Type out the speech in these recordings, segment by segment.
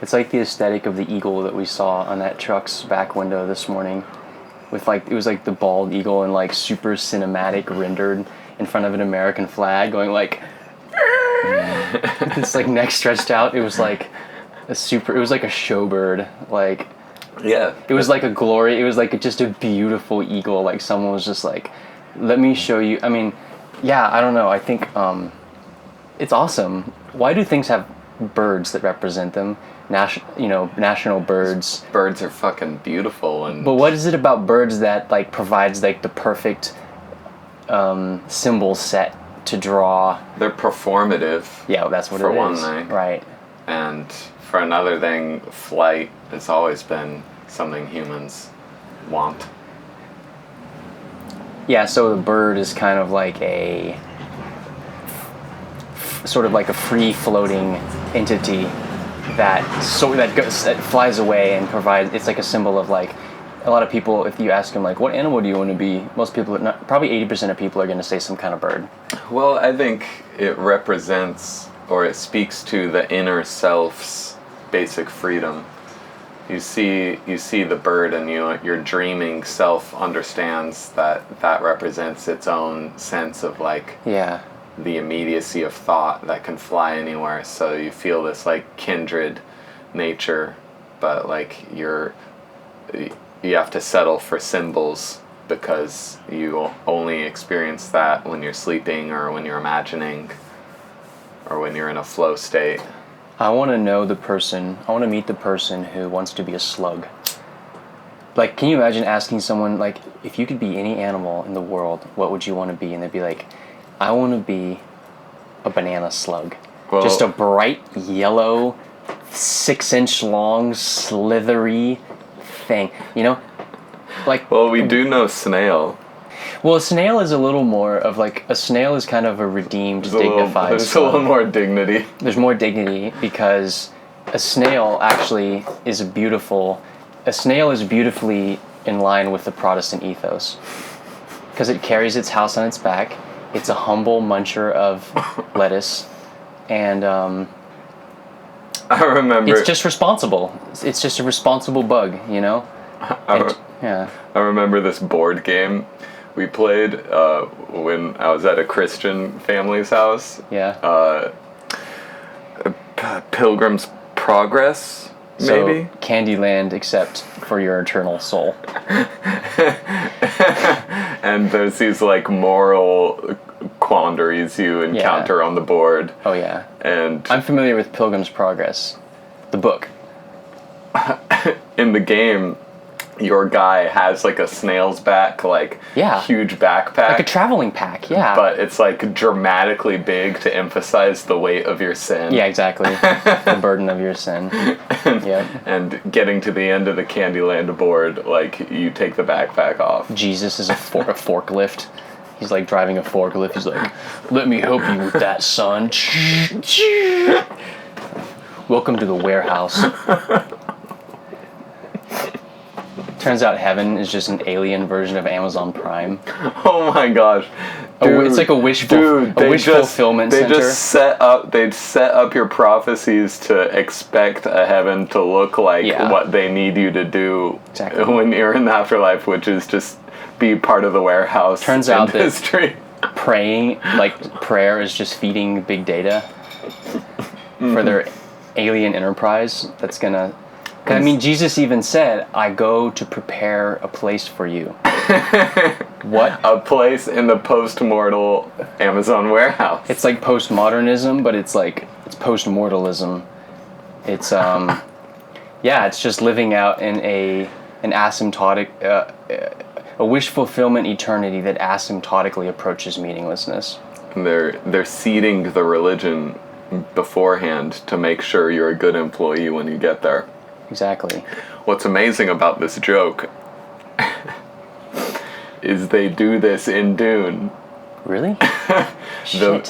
It's like the aesthetic of the eagle that we saw on that truck's back window this morning. With like, it was like the bald eagle and like super cinematic rendered in front of an American flag going like, with its like neck stretched out. It was like it was like a showbird. Like, yeah. It was like it was like just a beautiful eagle. Like someone was just like, let me show you. I mean, yeah, I don't know. I think it's awesome. Why do things have birds that represent them? National birds. Birds are fucking beautiful. But what is it about birds that like provides like the perfect symbol set to draw? They're performative. Yeah, that's what it is. For one thing. Right. And for another thing, flight has always been something humans want. Yeah, so the bird is kind of like a sort of like a free-floating entity that flies away and provides. It's like a symbol of like a lot of people. If you ask them like, what animal do you want to be? Most people, probably 80% of people are going to say some kind of bird. Well, I think it represents, or it speaks to the inner self's basic freedom. You see the bird, and your dreaming self understands that represents its own sense of like, yeah, the immediacy of thought that can fly anywhere. So you feel this like kindred nature, but like you have to settle for symbols because you only experience that when you're sleeping or when you're imagining or when you're in a flow state. I want to know the person. I want to meet the person who wants to be a slug. Like, can you imagine asking someone like, if you could be any animal in the world, what would you want to be? And they'd be like, I want to be a banana slug. Well, just a bright yellow, 6-inch long, slithery thing. You know? Like. Well, we do know snail. Well, a snail is a little more of like, a snail is kind of a redeemed, dignified There's a little more dignity. There's more dignity because a snail actually is a snail is beautifully in line with the Protestant ethos. Because it carries its house on its back. It's a humble muncher of lettuce, and I remember. It's just responsible. It's just a responsible bug, you know. Yeah. I remember this board game we played when I was at a Christian family's house. Yeah. Pilgrim's Progress, maybe? So, Candyland, except for your eternal soul. And there's these like moral quandaries you encounter on the board. Oh yeah. And I'm familiar with Pilgrim's Progress, the book. In the game, your guy has like a snail's back, like huge backpack. Like a traveling pack, yeah. But it's like dramatically big to emphasize the weight of your sin. Yeah, exactly. The burden of your sin. And getting to the end of the Candyland board, like you take the backpack off. Jesus is a forklift. He's like driving a forklift. He's like, let me help you with that, son. Welcome to the warehouse. Turns out heaven is just an alien version of Amazon Prime. Oh my gosh. Dude, it's like a wish fulfillment center. They'd set up your prophecies to expect a heaven to look like what they need you to do when you're in the afterlife, which is just be part of the warehouse. Turns out industry. That prayer is just feeding big data for their alien enterprise that's gonna. I mean, Jesus even said, I go to prepare a place for you. What? A place in the post-mortal Amazon warehouse. It's like postmodernism, but it's post-mortalism. It's, it's just living out in an asymptotic, a wish fulfillment eternity that asymptotically approaches meaninglessness. And they're seeding the religion beforehand to make sure you're a good employee when you get there. Exactly. What's amazing about this joke is they do this in Dune. Really? Shit.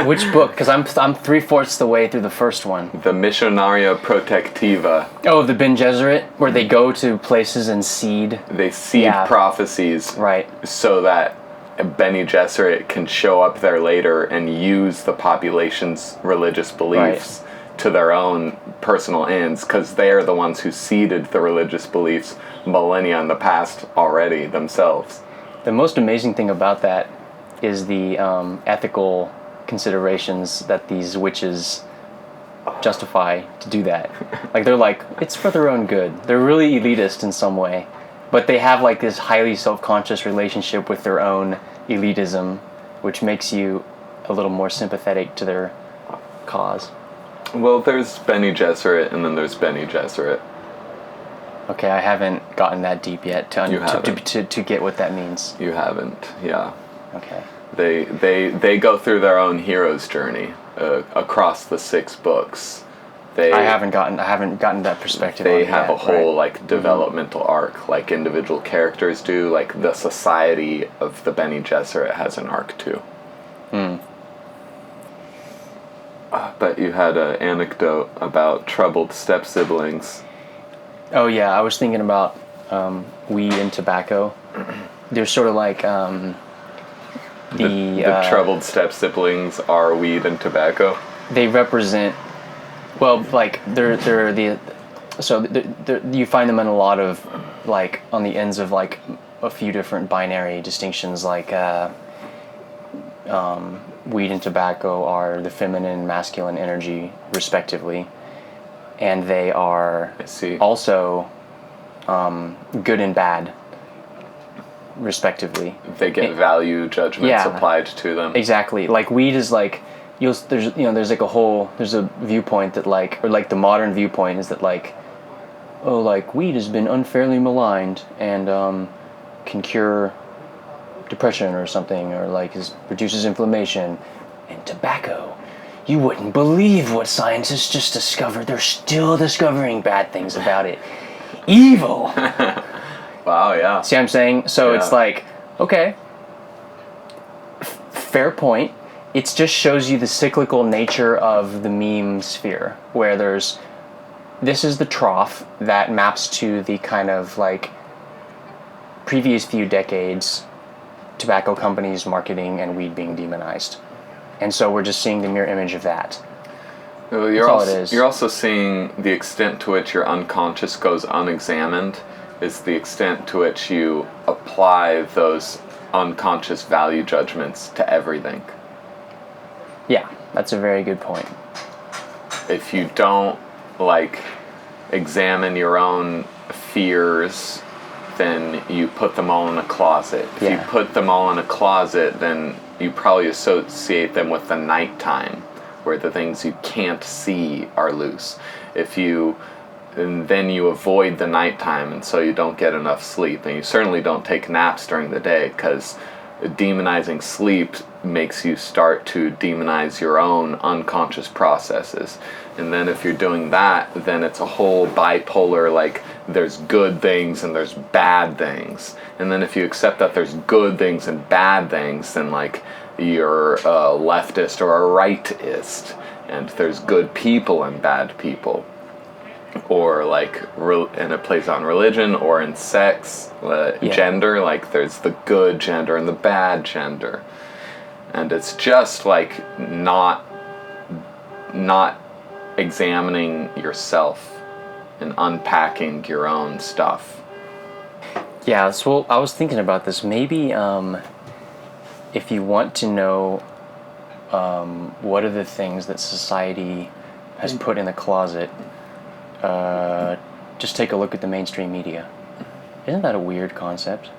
Which book? Because I'm 3/4 the way through the first one. The Missionaria Protectiva. Oh, the Ben Gesserit, where they go to places and seed. They seed prophecies. Right. So that Bene Gesserit can show up there later and use the population's religious beliefs to their own personal ends, because they are the ones who seeded the religious beliefs millennia in the past already themselves. The most amazing thing about that is the ethical considerations that these witches justify to do that. Like, they're like, it's for their own good. They're really elitist in some way, but they have like this highly self-conscious relationship with their own elitism, which makes you a little more sympathetic to their cause. Well, there's Bene Gesserit, and then there's Bene Gesserit. Okay, I haven't gotten that deep yet to get what that means. You haven't, yeah. Okay. They go through their own hero's journey across the 6 books. I haven't gotten that perspective. They have a whole like developmental arc, like individual characters do. Like the society of the Bene Gesserit has an arc too. But you had an anecdote about troubled step siblings. Oh yeah, I was thinking about weed and tobacco. They're sort of like the troubled step siblings are weed and tobacco. They represent, well, like they're you find them in a lot of like on the ends of like a few different binary distinctions, like weed and tobacco are the feminine and masculine energy respectively, and they are also good and bad respectively. They get value judgments applied to them. Exactly. Like weed is like there's a viewpoint that like, or like the modern viewpoint is that like, oh, like weed has been unfairly maligned and can cure depression or something, or like reduces inflammation. And tobacco, you wouldn't believe what scientists just discovered. They're still discovering bad things about it. Evil. Wow, yeah. See what I'm saying? So it's like, okay, fair point. It just shows you the cyclical nature of the meme sphere, where this is the trough that maps to the kind of like previous few decades tobacco companies marketing and weed being demonized. And so we're just seeing the mirror image of that. Well, you're also seeing the extent to which your unconscious goes unexamined is the extent to which you apply those unconscious value judgments to everything. Yeah, that's a very good point. If you don't, like, examine your own fears, then you put them all in a closet. If you put them all in a closet, then you probably associate them with the nighttime, where the things you can't see are loose. And then you avoid the nighttime, and so you don't get enough sleep. And you certainly don't take naps during the day, because demonizing sleep makes you start to demonize your own unconscious processes. And then if you're doing that, then it's a whole bipolar, like there's good things and there's bad things. And then if you accept that there's good things and bad things, then like you're a leftist or a rightist, and there's good people and bad people. Or like, and it plays on religion or in sex, gender, like there's the good gender and the bad gender. And it's just like not examining yourself and unpacking your own stuff. Yeah, so I was thinking about this. Maybe if you want to know what are the things that society has put in the closet, just take a look at the mainstream media. Isn't that a weird concept?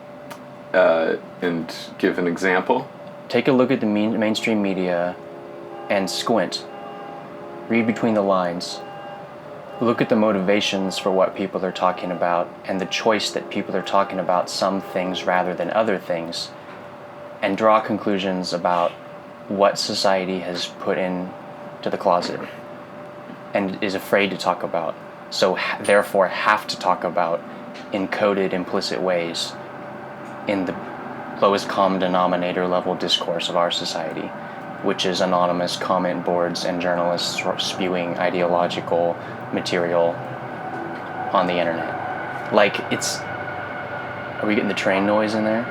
And give an example. Take a look at the mainstream media and squint. Read between the lines. Look at the motivations for what people are talking about and the choice that people are talking about some things rather than other things, and draw conclusions about what society has put into the closet and is afraid to talk about. So therefore have to talk about in coded implicit ways in the lowest common denominator level discourse of our society, which is anonymous comment boards and journalists spewing ideological material on the internet. Like, are we getting the train noise in there?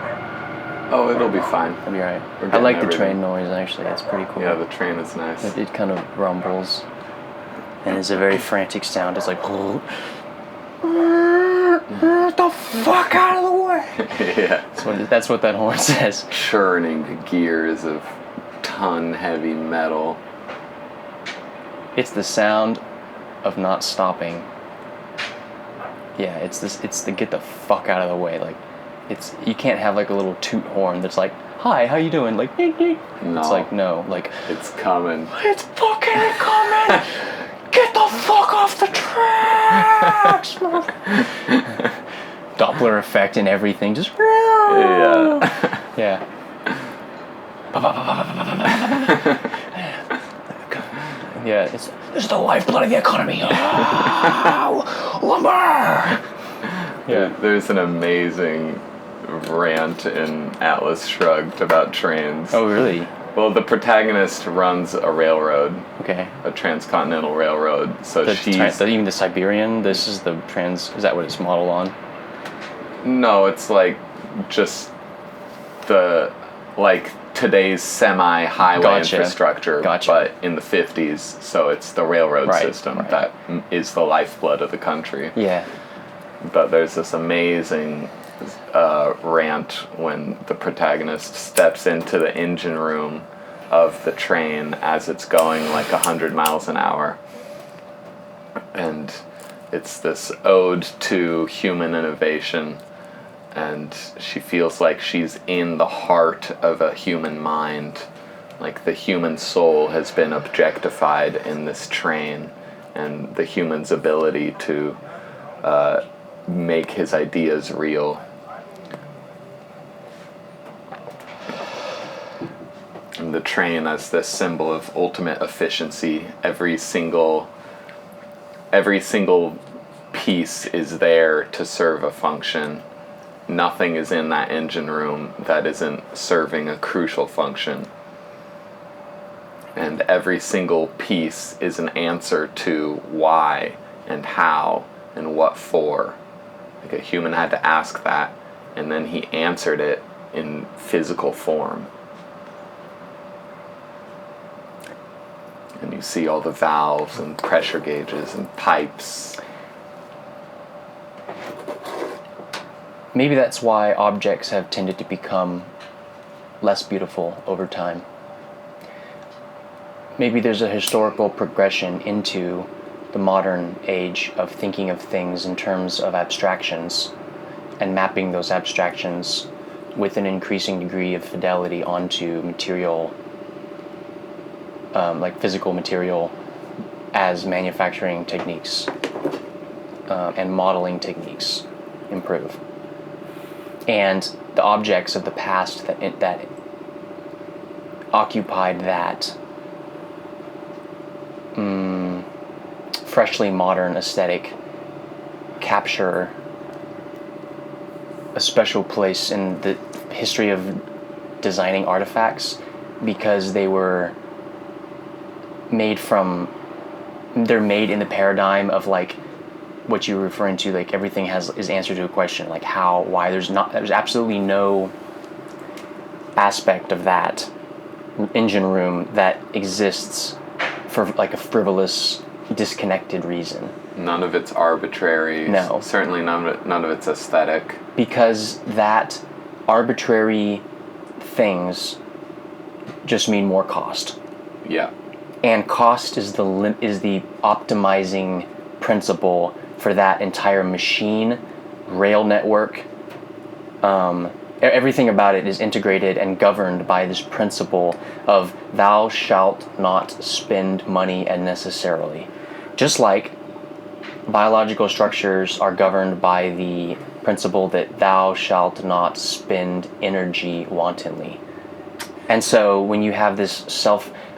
Oh, it'll be fine. It'll be alright. I like the train noise, actually. It's pretty cool. Yeah, the train is nice. It kind of rumbles. and it's a very frantic sound. It's like, get the fuck out of the way. Yeah. That's what that horn says. Churning the gears of ton heavy metal. It's the sound of not stopping. Yeah, it's the get the fuck out of the way. Like, you can't have like a little toot horn that's like, hi, how you doing? Like, no. It's like, no, like, it's coming. It's fucking coming. Get the fuck off the tracks. Doppler effect and everything. Just yeah. Yeah, this is the lifeblood of the economy. Lumber. Yeah. There's an amazing rant in Atlas Shrugged about trains. Oh, really? Well, the protagonist runs a railroad. Okay. A transcontinental railroad. So even the Siberian. This is the trans. Is that what it's modeled on? No, it's like just the today's semi-highway infrastructure, but in the 50s. So it's the railroad system that is the lifeblood of the country. Yeah. But there's this amazing rant when the protagonist steps into the engine room of the train as it's going like 100 miles an hour. And it's this ode to human innovation. And she feels like she's in the heart of a human mind. Like the human soul has been objectified in this train, and the human's ability to make his ideas real. And the train as this symbol of ultimate efficiency. Every single piece is there to serve a function. Nothing is in that engine room that isn't serving a crucial function. And every single piece is an answer to why and how and what for. Like a human had to ask that, and then he answered it in physical form. And you see all the valves and pressure gauges and pipes. Maybe that's why objects have tended to become less beautiful over time. Maybe there's a historical progression into the modern age of thinking of things in terms of abstractions and mapping those abstractions with an increasing degree of fidelity onto material, like physical material, as manufacturing techniques and modeling techniques improve. And the objects of the past that occupied that freshly modern aesthetic capture a special place in the history of designing artifacts, because they're made in the paradigm of like what you're referring to, like everything is answer to a question, like how, why. There's absolutely no aspect of that engine room that exists for like a frivolous, disconnected reason. None of it's arbitrary. No. Certainly none of it's aesthetic. Because that arbitrary things just mean more cost. Yeah. And cost is the optimizing principle for that entire machine, rail network. Everything about it is integrated and governed by this principle of thou shalt not spend money unnecessarily. Just like biological structures are governed by the principle that thou shalt not spend energy wantonly. And so when you have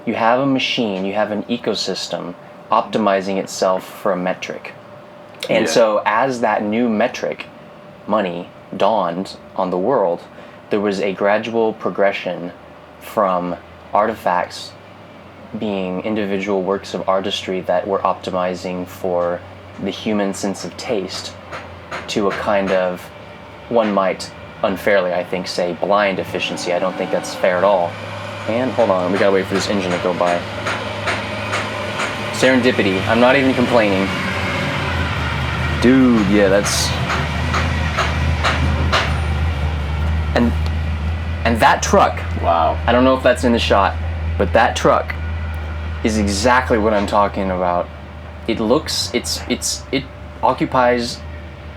you have a machine, you have an ecosystem optimizing itself for a metric. And so as that new metric, money, dawned on the world, there was a gradual progression from artifacts being individual works of artistry that were optimizing for the human sense of taste to a kind of, one might unfairly, I think, say blind efficiency. I don't think that's fair at all. And hold on, we gotta wait for this engine to go by. Serendipity. I'm not even complaining. Dude, yeah, that's... And that truck, Wow. I don't know if that's in the shot, but that truck is exactly what I'm talking about. It occupies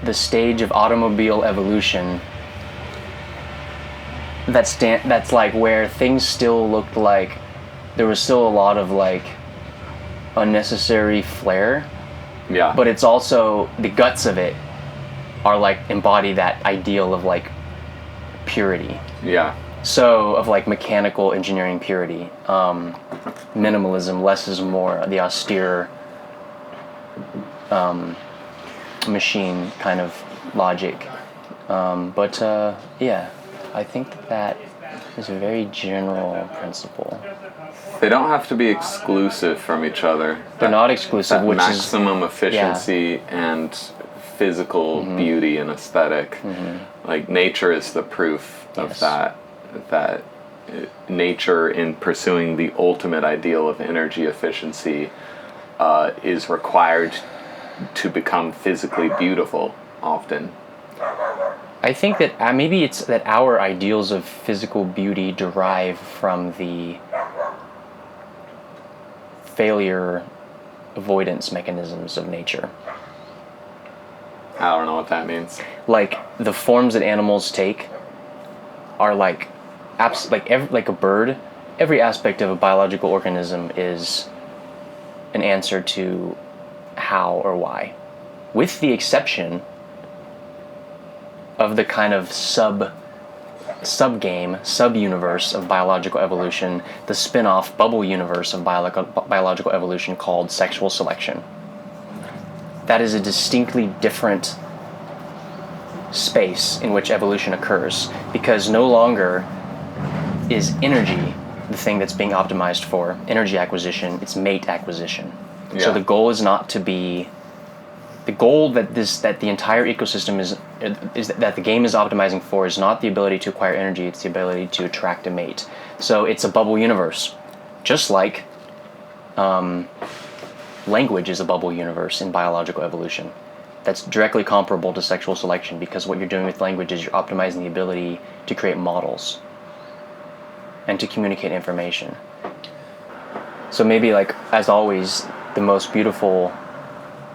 the stage of automobile evolution that's like where things still looked like there was still a lot of like unnecessary flair. Yeah. But it's also the guts of it are like embody that ideal of like purity. Yeah. So of like mechanical engineering purity, minimalism, less is more, the austere machine kind of logic. Yeah, I think that is a very general principle. They don't have to be exclusive from each other. They're not exclusive, which maximum efficiency and physical beauty and aesthetic. Like nature is the proof of that nature in pursuing the ultimate ideal of energy efficiency is required to become physically beautiful often. I think that maybe it's that our ideals of physical beauty derive from the failure avoidance mechanisms of nature. I don't know what that means. Like the forms that animals take are like like a bird. Every aspect of a biological organism is an answer to how or why, with the exception of the kind of sub-game, sub-universe of biological evolution, the spin-off bubble universe of biological evolution called sexual selection. That is a distinctly different space in which evolution occurs, because no longer is energy the thing that's being optimized for energy acquisition, it's mate acquisition. Yeah. So the goal is not to be the goal that the entire ecosystem is that the game is optimizing for is not the ability to acquire energy, it's the ability to attract a mate. So it's a bubble universe, just like language is a bubble universe in biological evolution. That's directly comparable to sexual selection, because what you're doing with language is you're optimizing the ability to create models and to communicate information. So maybe, like, as always, the most beautiful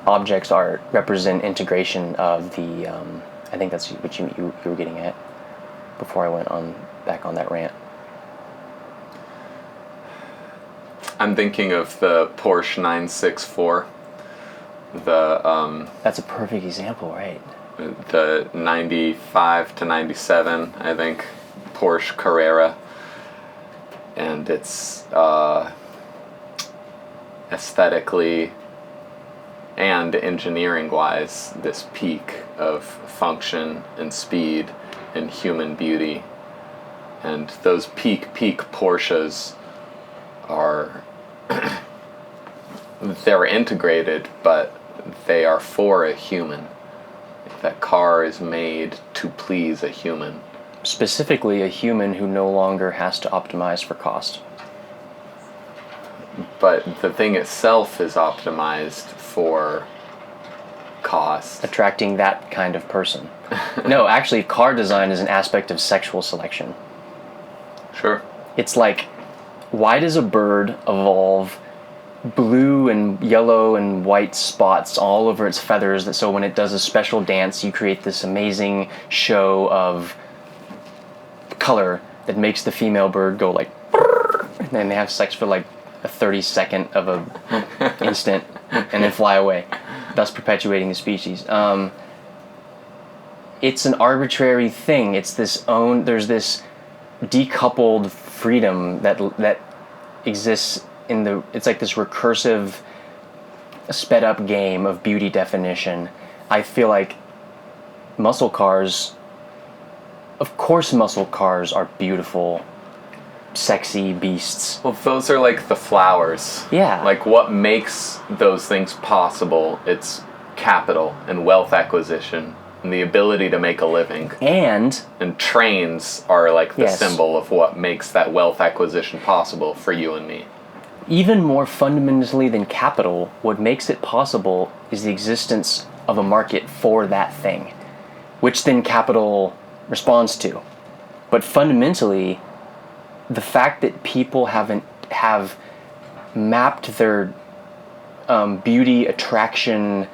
objects represent integration of the I think that's what you were getting at before I went back on that rant. I'm thinking of the Porsche 964. That's a perfect example, right? The 95 to 97, I think, Porsche Carrera, and it's aesthetically and engineering-wise this peak of function and speed and human beauty. And those peak Porsches are they're integrated, but they are for a human. That car is made to please a human. Specifically a human who no longer has to optimize for cost. But the thing itself is optimized for cost. Attracting that kind of person. No, actually, car design is an aspect of sexual selection. Sure. It's like, why does a bird evolve blue and yellow and white spots all over its feathers, that so when it does a special dance, you create this amazing show of color that makes the female bird go like, and then they have sex for like a 32nd of a instant and then fly away, thus perpetuating the species. It's an arbitrary thing. It's there's this decoupled freedom that exists it's like this recursive, sped up game of beauty definition. I feel like muscle cars, of course muscle cars are beautiful, sexy beasts. Well, those are like the flowers. Yeah. Like what makes those things possible, it's capital and wealth acquisition and the ability to make a living. And trains are like the symbol of what makes that wealth acquisition possible for you and me. even more fundamentally than capital, what makes it possible is the existence of a market for that thing, which then capital responds to. But fundamentally, the fact that people have mapped their beauty, attraction,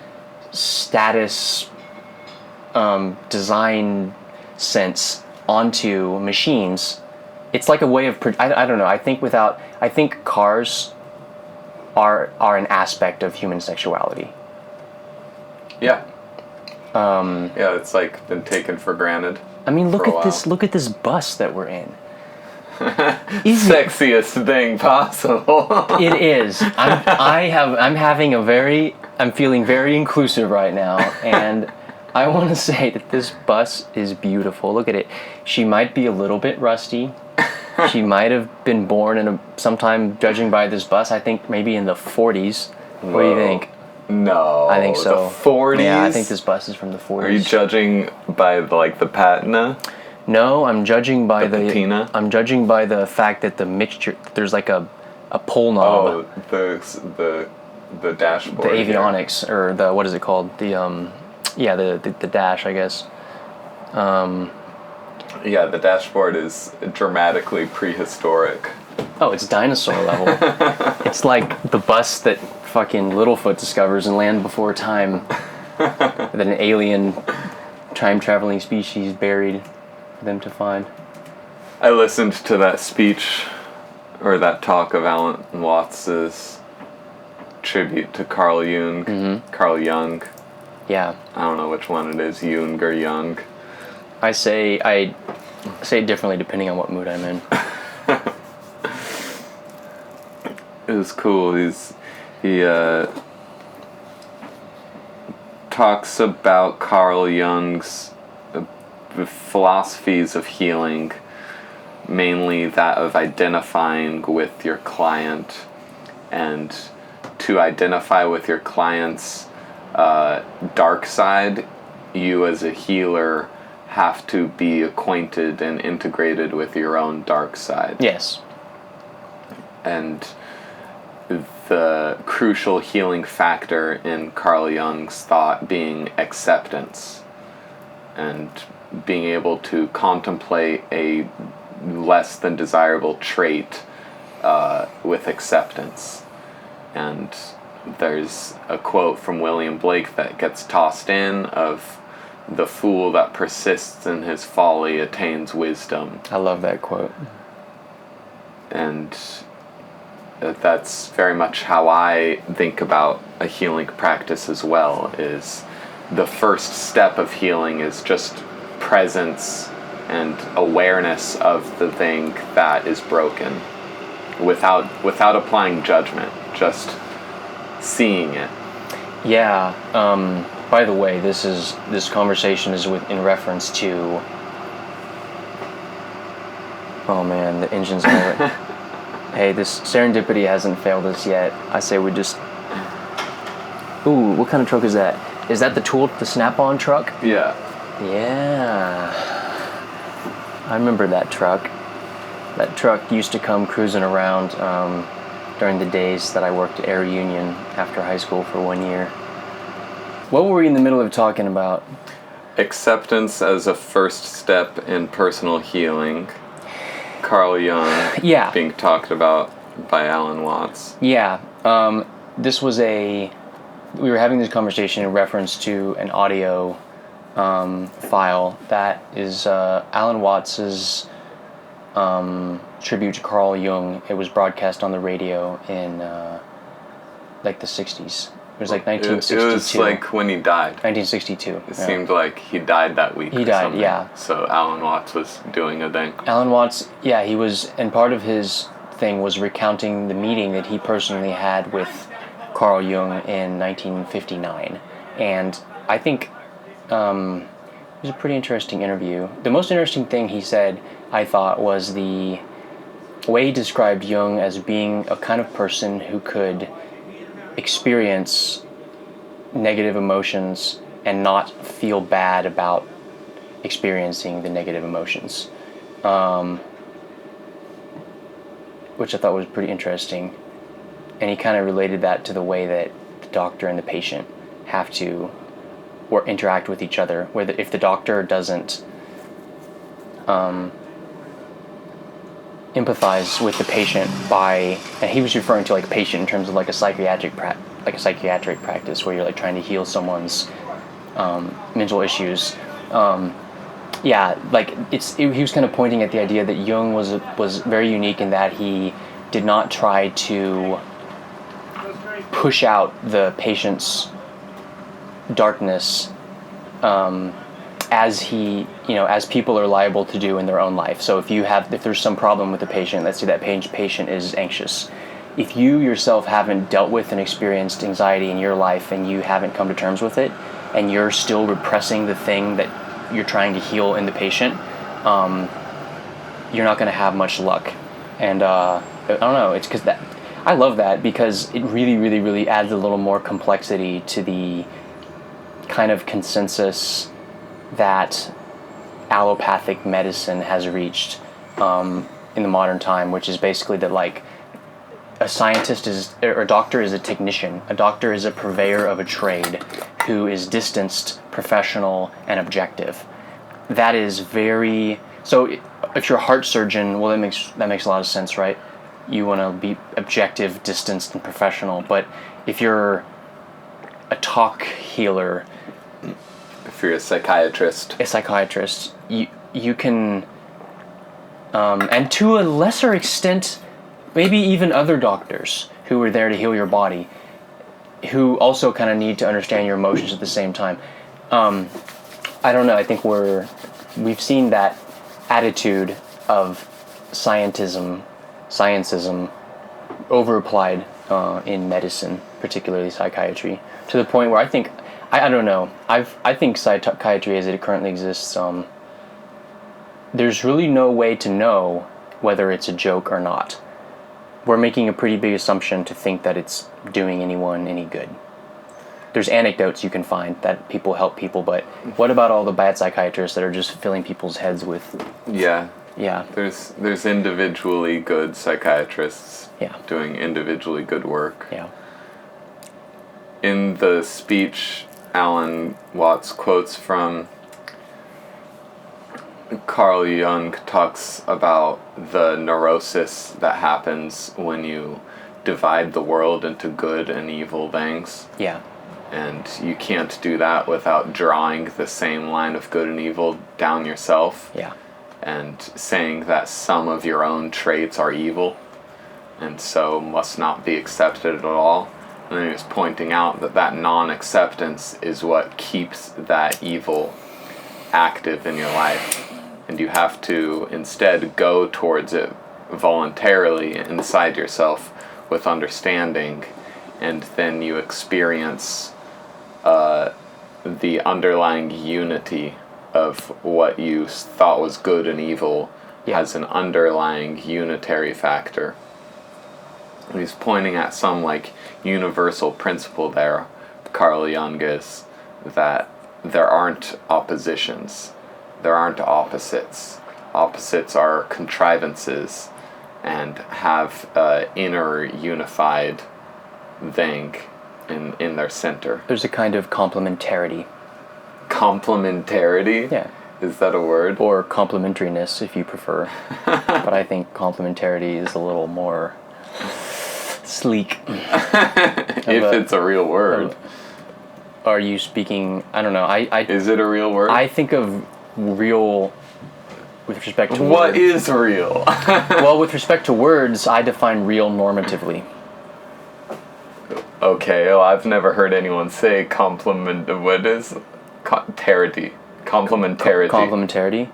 status, design sense onto machines, it's like a way of I don't know. I think cars are an aspect of human sexuality. Yeah. Yeah, it's like been taken for granted. I mean, look for a at this. while. Look at this bus that we're in. Sexiest thing possible. It is. I'm feeling very inclusive right now, and I want to say that this bus is beautiful. Look at it. She might be a little bit rusty. She might have been born sometime, judging by this bus, I think maybe in the 40s. Whoa. What do you think? No. I think so. The 40s? Yeah, I think this bus is from the 40s. Are you judging by the patina? No, I'm judging by the patina? I'm judging by the fact that the mixture, there's like a pull knob. Oh, the dashboard. The avionics, or the, what is it called? The dash, I guess. Yeah, the dashboard is dramatically prehistoric. Oh, it's dinosaur level. It's like the bus that fucking Littlefoot discovers in Land Before Time that an alien time-traveling species buried for them to find. I listened to that speech, or that talk of Alan Watts's tribute to Carl Jung. Mm-hmm. Carl Jung. Yeah. I don't know which one it is, Jung or Jung. I say it differently depending on what mood I'm in. It was cool. He talks about Carl Jung's philosophies of healing, mainly that of identifying with your client, and to identify with your client's dark side, you as a healer have to be acquainted and integrated with your own dark side. Yes. And the crucial healing factor in Carl Jung's thought being acceptance, and being able to contemplate a less than desirable trait with acceptance. And there's a quote from William Blake that gets tossed in of, "The fool that persists in his folly attains wisdom." I love that quote. And that's very much how I think about a healing practice as well, is the first step of healing is just presence and awareness of the thing that is broken, without applying judgment, just seeing it. Yeah. By the way, this conversation is in reference to. Oh man, the engine's over. Hey, this serendipity hasn't failed us yet. I say we just. Ooh, what kind of truck is that? Is that the Snap-on truck? Yeah. Yeah. I remember that truck. That truck used to come cruising around during the days that I worked at Air Union after high school for 1 year. What were we in the middle of talking about? Acceptance as a first step in personal healing. Carl Jung. Yeah. Being talked about by Alan Watts. Yeah. We were having this conversation in reference to an audio file that is Alan Watts's tribute to Carl Jung. It was broadcast on the radio in the 60s. It was like 1962. It was like when he died. 1962. It seemed like he died that week. He died, yeah. So Alan Watts was doing a thing. Alan Watts, yeah, he was, and part of his thing was recounting the meeting that he personally had with Carl Jung in 1959. And I think it was a pretty interesting interview. The most interesting thing he said, I thought, was the way he described Jung as being a kind of person who could experience negative emotions and not feel bad about experiencing the negative emotions, which I thought was pretty interesting. And he kind of related that to the way that the doctor and the patient have to or interact with each other, where if the doctor doesn't empathize with the patient and he was referring to like patient in terms of like a psychiatric practice where you're like trying to heal someone's mental issues. He was kind of pointing at the idea that Jung was very unique in that he did not try to push out the patient's darkness as people are liable to do in their own life. So if there's some problem with the patient, let's say that patient is anxious. If you yourself haven't dealt with and experienced anxiety in your life and you haven't come to terms with it, and you're still repressing the thing that you're trying to heal in the patient, you're not going to have much luck. And I don't know, it's because that I love that because it really, really, really adds a little more complexity to the kind of consensus that allopathic medicine has reached in the modern time, which is basically that like a scientist or a doctor is a technician. A doctor is a purveyor of a trade who is distanced, professional, and objective. That is very... So if you're a heart surgeon, well, that makes a lot of sense, right? You want to be objective, distanced, and professional. But if you're a talk healer... If you're a psychiatrist, you can... and to a lesser extent... maybe even other doctors who are there to heal your body, who also kind of need to understand your emotions at the same time. I don't know, I think we've seen that attitude of scientism over-applied in medicine, particularly psychiatry, to the point where I don't know, I think psychiatry as it currently exists, there's really no way to know whether it's a joke or not. We're making a pretty big assumption to think that it's doing anyone any good. There's anecdotes you can find that people help people, but what about all the bad psychiatrists that are just filling people's heads with... Yeah. There's individually good psychiatrists doing individually good work. Yeah. In the speech, Alan Watts quotes from Carl Jung talks about the neurosis that happens when you divide the world into good and evil things. Yeah. And you can't do that without drawing the same line of good and evil down yourself. Yeah. And saying that some of your own traits are evil and so must not be accepted at all. And then he was pointing out that non-acceptance is what keeps that evil active in your life. And you have to instead go towards it voluntarily inside yourself with understanding, and then you experience the underlying unity of what you thought was good and evil has an underlying unitary factor. And he's pointing at some like universal principle there, Carl Jung is, that there aren't oppositions. There aren't opposites. Opposites are contrivances and have inner unified thing in their center. There's a kind of complementarity. Complementarity? Yeah. Is that a word? Or complementariness, if you prefer. But I think complementarity is a little more sleek. If it's a real word. Are you speaking... I don't know. Is it a real word? I think of real with respect to what words. Is real? Well, with respect to words, I define real normatively. Okay, well, I've never heard anyone say what is complementarity? Complementarity?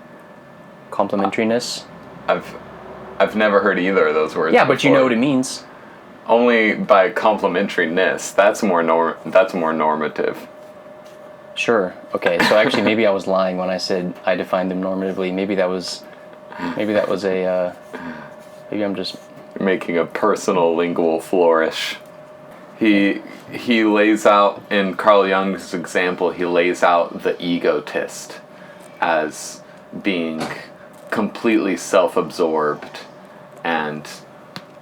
Complementariness? I've never heard either of those words. Yeah, but before. you know what it means. Only by complementariness. That's more normative. Sure. Okay. So actually, maybe I was lying when I said I defined them normatively. Maybe that was a. Maybe I'm just making a personal lingual flourish. He lays out in Carl Jung's example. He lays out the egotist as being completely self-absorbed and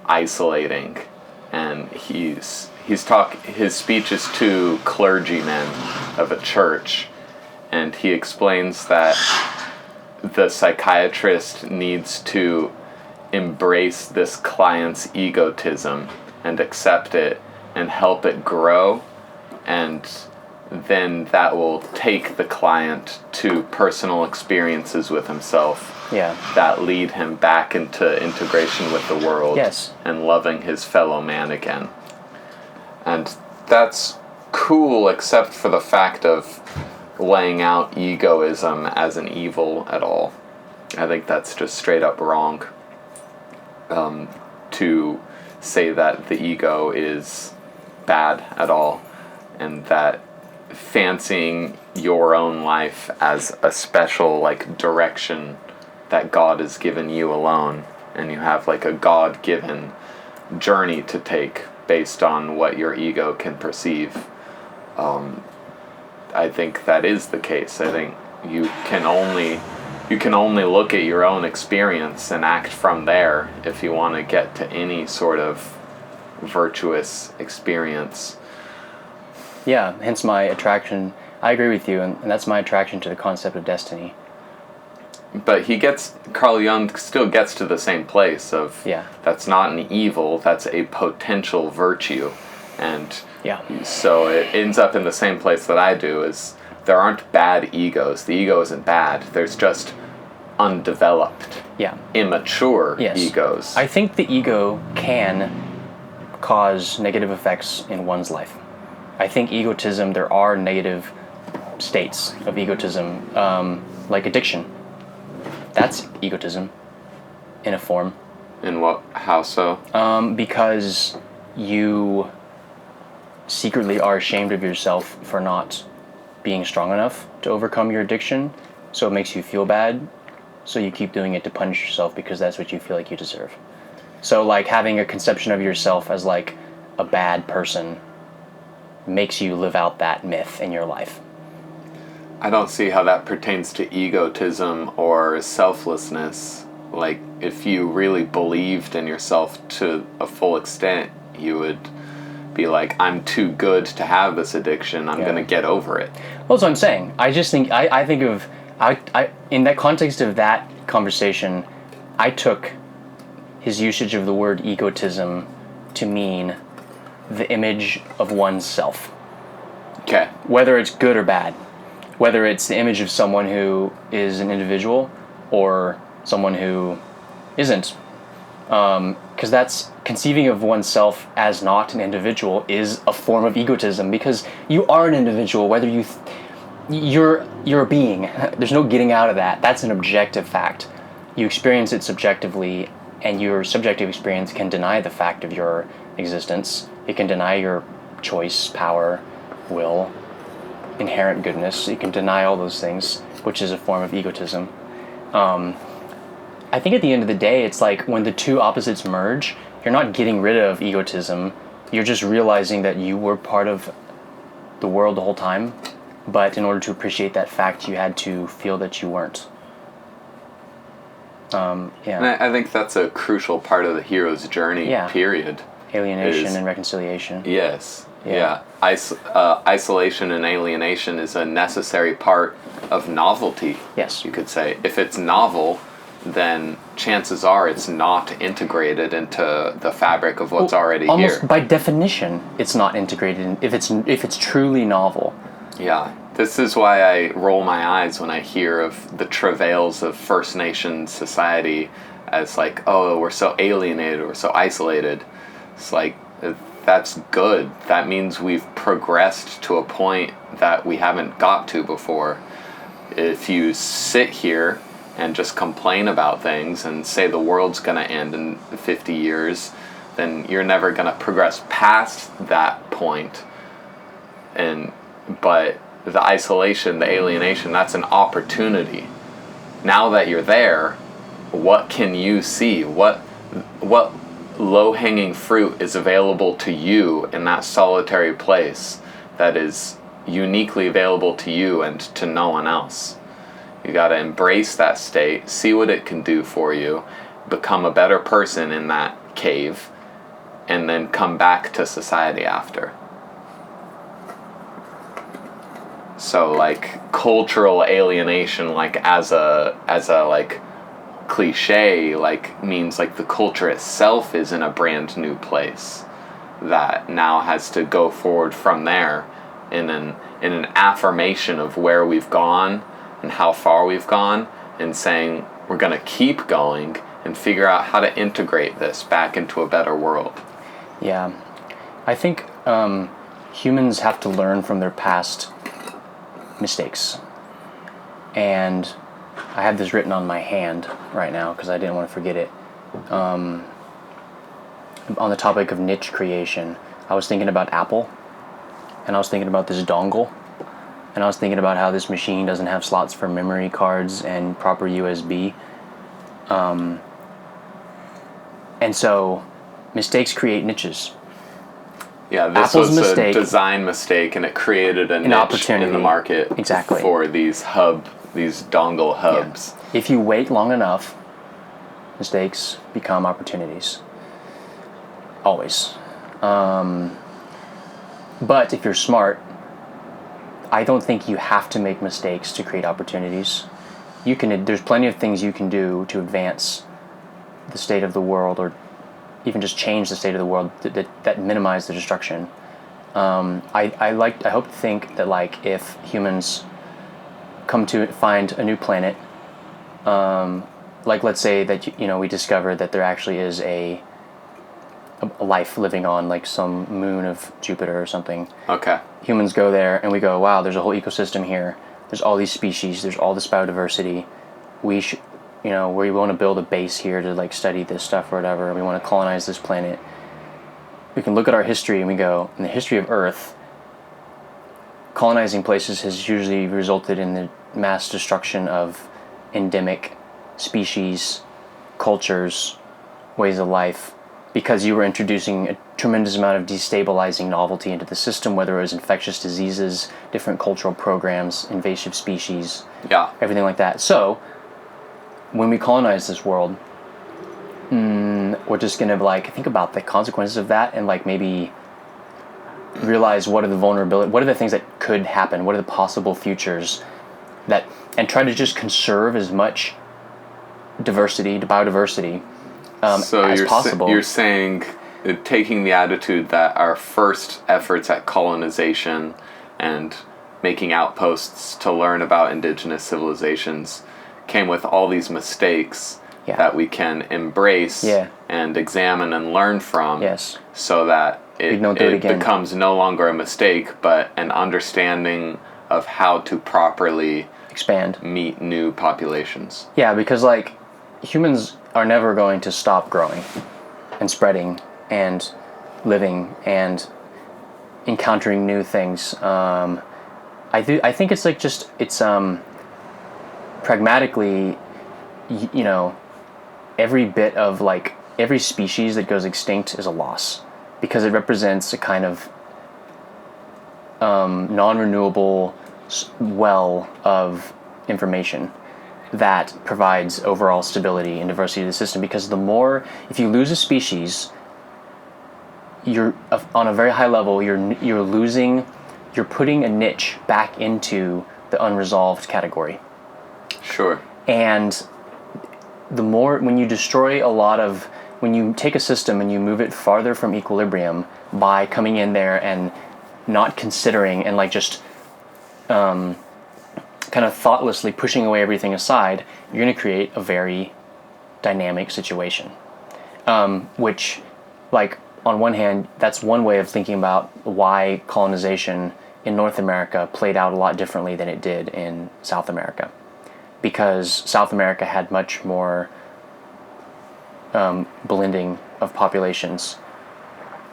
isolating and his speech is to clergymen of a church, and he explains that the psychiatrist needs to embrace this client's egotism and accept it and help it grow, and then that will take the client to personal experiences with himself that lead him back into integration with the world and loving his fellow man again. And that's cool, except for the fact of laying out egoism as an evil at all. I think that's just straight up wrong, to say that the ego is bad at all, and that fancying your own life as a special like direction that God has given you alone, and you have like a God-given journey to take based on what your ego can perceive. I think that is the case. I think you can only look at your own experience and act from there if you want to get to any sort of virtuous experience. Yeah, hence my attraction. I agree with you, and that's my attraction to the concept of destiny. But Carl Jung still gets to the same place of that's not an evil, that's a potential virtue. And so it ends up in the same place that I do, is there aren't bad egos. The ego isn't bad. There's just undeveloped, immature egos. I think the ego can cause negative effects in one's life. I think egotism, there are negative states of egotism, like addiction. That's egotism in a form. In what? How so? Because you secretly are ashamed of yourself for not being strong enough to overcome your addiction, so it makes you feel bad, so you keep doing it to punish yourself because that's what you feel like you deserve. So like having a conception of yourself as like a bad person makes you live out that myth in your life. I don't see how that pertains to egotism or selflessness. Like, if you really believed in yourself to a full extent, you would be like, I'm too good to have this addiction, I'm going to get over it. Well, that's what I'm saying. I just think, I think of, in that context of that conversation, I took his usage of the word egotism to mean the image of oneself. Okay. Whether it's good or bad. Whether it's the image of someone who is an individual or someone who isn't. Because that's conceiving of oneself as not an individual is a form of egotism, because you are an individual, whether you're a being. There's no getting out of that. That's an objective fact. You experience it subjectively, and your subjective experience can deny the fact of your existence. It can deny your choice, power, will, inherent goodness. You can deny all those things, which is a form of egotism. I think at the end of the day, it's like when the two opposites merge, you're not getting rid of egotism. You're just realizing that you were part of the world the whole time, but in order to appreciate that fact, you had to feel that you weren't. And I think that's a crucial part of the hero's journey, period. Alienation and reconciliation. Yes. Yeah. Isolation and alienation is a necessary part of novelty. Yes. You could say. If it's novel, then chances are it's not integrated into the fabric of what's already almost here. By definition, it's not integrated if it's truly novel. Yeah. This is why I roll my eyes when I hear of the travails of First Nation society as like, oh, we're so alienated, we're so isolated. It's like, that's good. That means we've progressed to a point that we haven't got to before. If you sit here and just complain about things and say the world's going to end in 50 years, then you're never going to progress past that point. But the isolation, the alienation, that's an opportunity. Now that you're there, what can you see? What low-hanging fruit is available to you in that solitary place that is uniquely available to you and to no one else? You got to embrace that state, see what it can do for you, become a better person in that cave, and then come back to society after. So like cultural alienation, like as a like cliche, like means like the culture itself is in a brand new place that now has to go forward from there in an affirmation of where we've gone and how far we've gone, and saying we're going to keep going and figure out how to integrate this back into a better world. Yeah. I think humans have to learn from their past mistakes. And I have this written on my hand right now because I didn't want to forget it. On the topic of niche creation, I was thinking about Apple, and I was thinking about this dongle, and I was thinking about how this machine doesn't have slots for memory cards and proper USB. And so mistakes create niches. Yeah, this Apple's was mistake, a design mistake, and it created a niche opportunity in the market exactly for these dongle hubs. Yeah. If you wait long enough, mistakes become opportunities. Always. But if you're smart, I don't think you have to make mistakes to create opportunities. There's plenty of things you can do to advance the state of the world, or even just change the state of the world that minimize the destruction. I hope to think that like if humans come to find a new planet, like let's say that we discover that there actually is a life living on like some moon of Jupiter or something. Okay. Humans go there and we go, wow, there's a whole ecosystem here. There's all these species. There's all this biodiversity. We want to build a base here to like study this stuff or whatever. We want to colonize this planet. We can look at our history and we go, in the history of Earth, colonizing places has usually resulted in the mass destruction of endemic species, cultures, ways of life, because you were introducing a tremendous amount of destabilizing novelty into the system, whether it was infectious diseases, different cultural programs, invasive species, everything like that. So when we colonize this world, we're just going to like think about the consequences of that and like maybe realize what are the things that could happen, what are the possible futures and try to just conserve as much biodiversity as possible. You're saying taking the attitude that our first efforts at colonization and making outposts to learn about indigenous civilizations came with all these mistakes that we can embrace and examine and learn from, so that it becomes no longer a mistake but an understanding of how to properly meet new populations. Yeah, because like humans are never going to stop growing and spreading and living and encountering new things. I think it's like it's pragmatically, every bit of like every species that goes extinct is a loss, because it represents a kind of non-renewable well of information that provides overall stability and diversity to the system. Because if you lose a species, you're on a very high level, you're putting a niche back into the unresolved category. Sure. And when you destroy when you take a system and you move it farther from equilibrium by coming in there and not considering and like just kind of thoughtlessly pushing away everything aside, you're going to create a very dynamic situation. Which, like, on one hand, that's one way of thinking about why colonization in North America played out a lot differently than it did in South America. Because South America had much more blending of populations,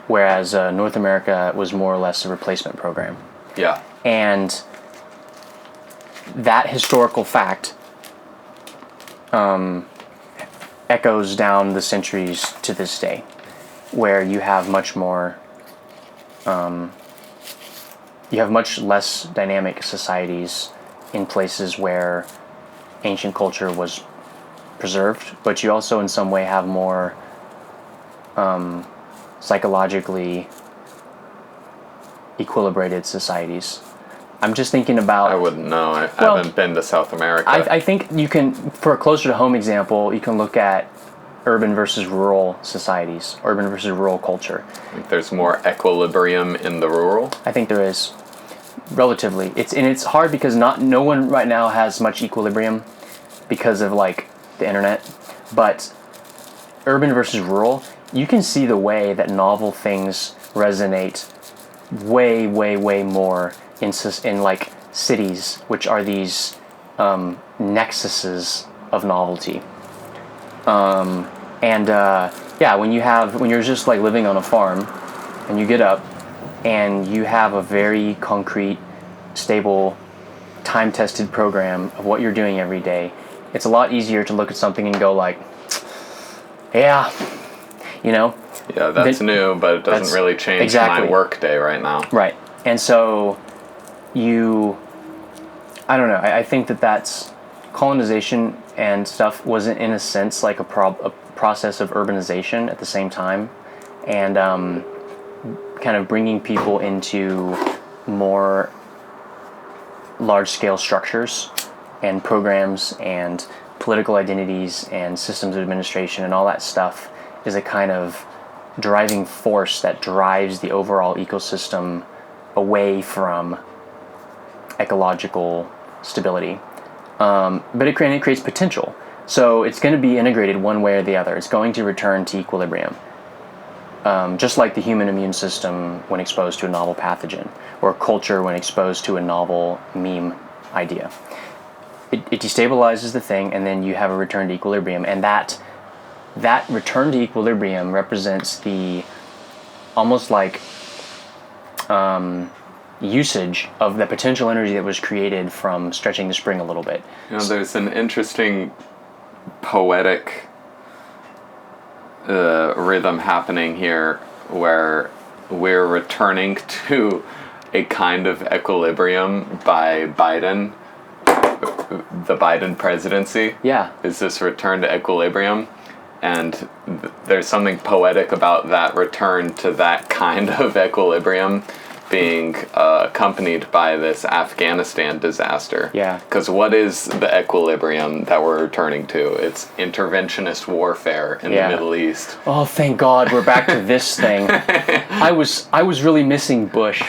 whereas North America was more or less a replacement program. Yeah. And that historical fact echoes down the centuries to this day, where you have much less dynamic societies in places where ancient culture was preserved, but you also in some way have more psychologically equilibrated societies. I'm just thinking about... I wouldn't know. I haven't been to South America. I think you can, for a closer to home example, you can look at urban versus rural societies, urban versus rural culture. I think there's more equilibrium in the rural. I think there is, relatively. It's hard because no one right now has much equilibrium because of like the internet. But urban versus rural, you can see the way that novel things resonate way, way, way more in like cities, which are these nexuses of novelty. When you're just like living on a farm and you get up and you have a very concrete, stable, time-tested program of what you're doing every day, it's a lot easier to look at something and go like, yeah, you know? Yeah, that's new, but it doesn't really change my work day right now. Right. And so I don't know, I think that's colonization and stuff wasn't in a sense like a process of urbanization at the same time, and kind of bringing people into more large-scale structures and programs and political identities and systems of administration and all that stuff is a kind of driving force that drives the overall ecosystem away from ecological stability. But it creates potential. So it's going to be integrated one way or the other. It's going to return to equilibrium. Just like the human immune system when exposed to a novel pathogen, or culture when exposed to a novel meme idea. It destabilizes the thing, and then you have a return to equilibrium. And that return to equilibrium represents the almost like usage of the potential energy that was created from stretching the spring a little bit. You know, there's an interesting poetic rhythm happening here where we're returning to a kind of equilibrium by Biden, the Biden presidency. Yeah. Is this return to equilibrium? And there's something poetic about that return to that kind of equilibrium being accompanied by this Afghanistan disaster. Yeah. Because what is the equilibrium that we're returning to? It's interventionist warfare in the Middle East. Oh, thank God, we're back to this thing. I was really missing Bush.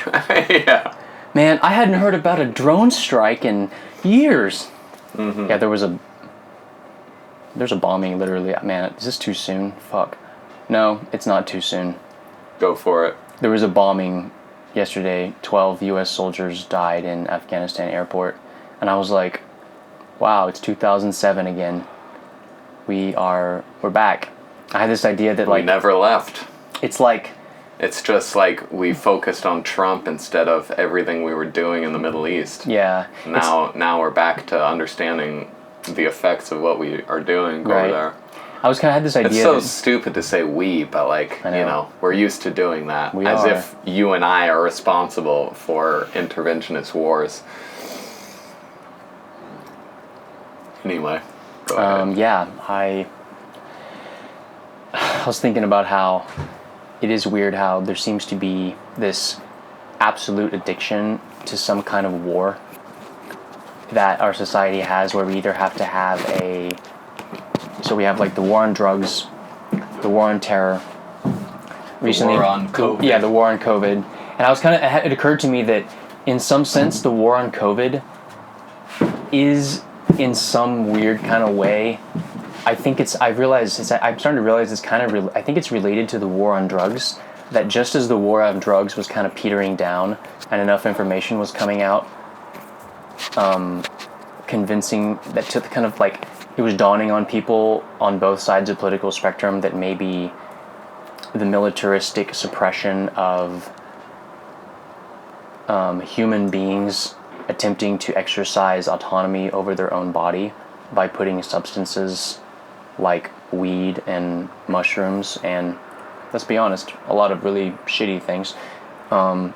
Yeah. Man, I hadn't heard about a drone strike in years. Mm-hmm. Yeah, there's a bombing literally. Man, is this too soon? Fuck. No, it's not too soon. Go for it. There was a bombing yesterday. 12 U.S. soldiers died in Afghanistan airport. And I was like, wow, it's 2007 again. We're back. I had this idea that we never left. It's just like we focused on Trump instead of everything we were doing in the Middle East. Yeah. Now we're back to understanding the effects of what we are doing over there. I was kind of had this idea. It's so stupid to say we, but we're used to doing that. If you and I are responsible for interventionist wars. Anyway, go ahead. I was thinking about how it is weird how there seems to be this absolute addiction to some kind of war that our society has, where we either have to have so we have like the war on drugs, the war on terror, recently, the war on COVID. Yeah, the war on COVID. And it occurred to me that in some sense the war on COVID is in some weird kind of way, I'm starting to realize it's kind of, I think it's related to the war on drugs, that just as the war on drugs was kind of petering down and enough information was coming out, convincing that to kind of like, it was dawning on people on both sides of the political spectrum that maybe the militaristic suppression of human beings attempting to exercise autonomy over their own body by putting substances like weed and mushrooms and, let's be honest, a lot of really shitty things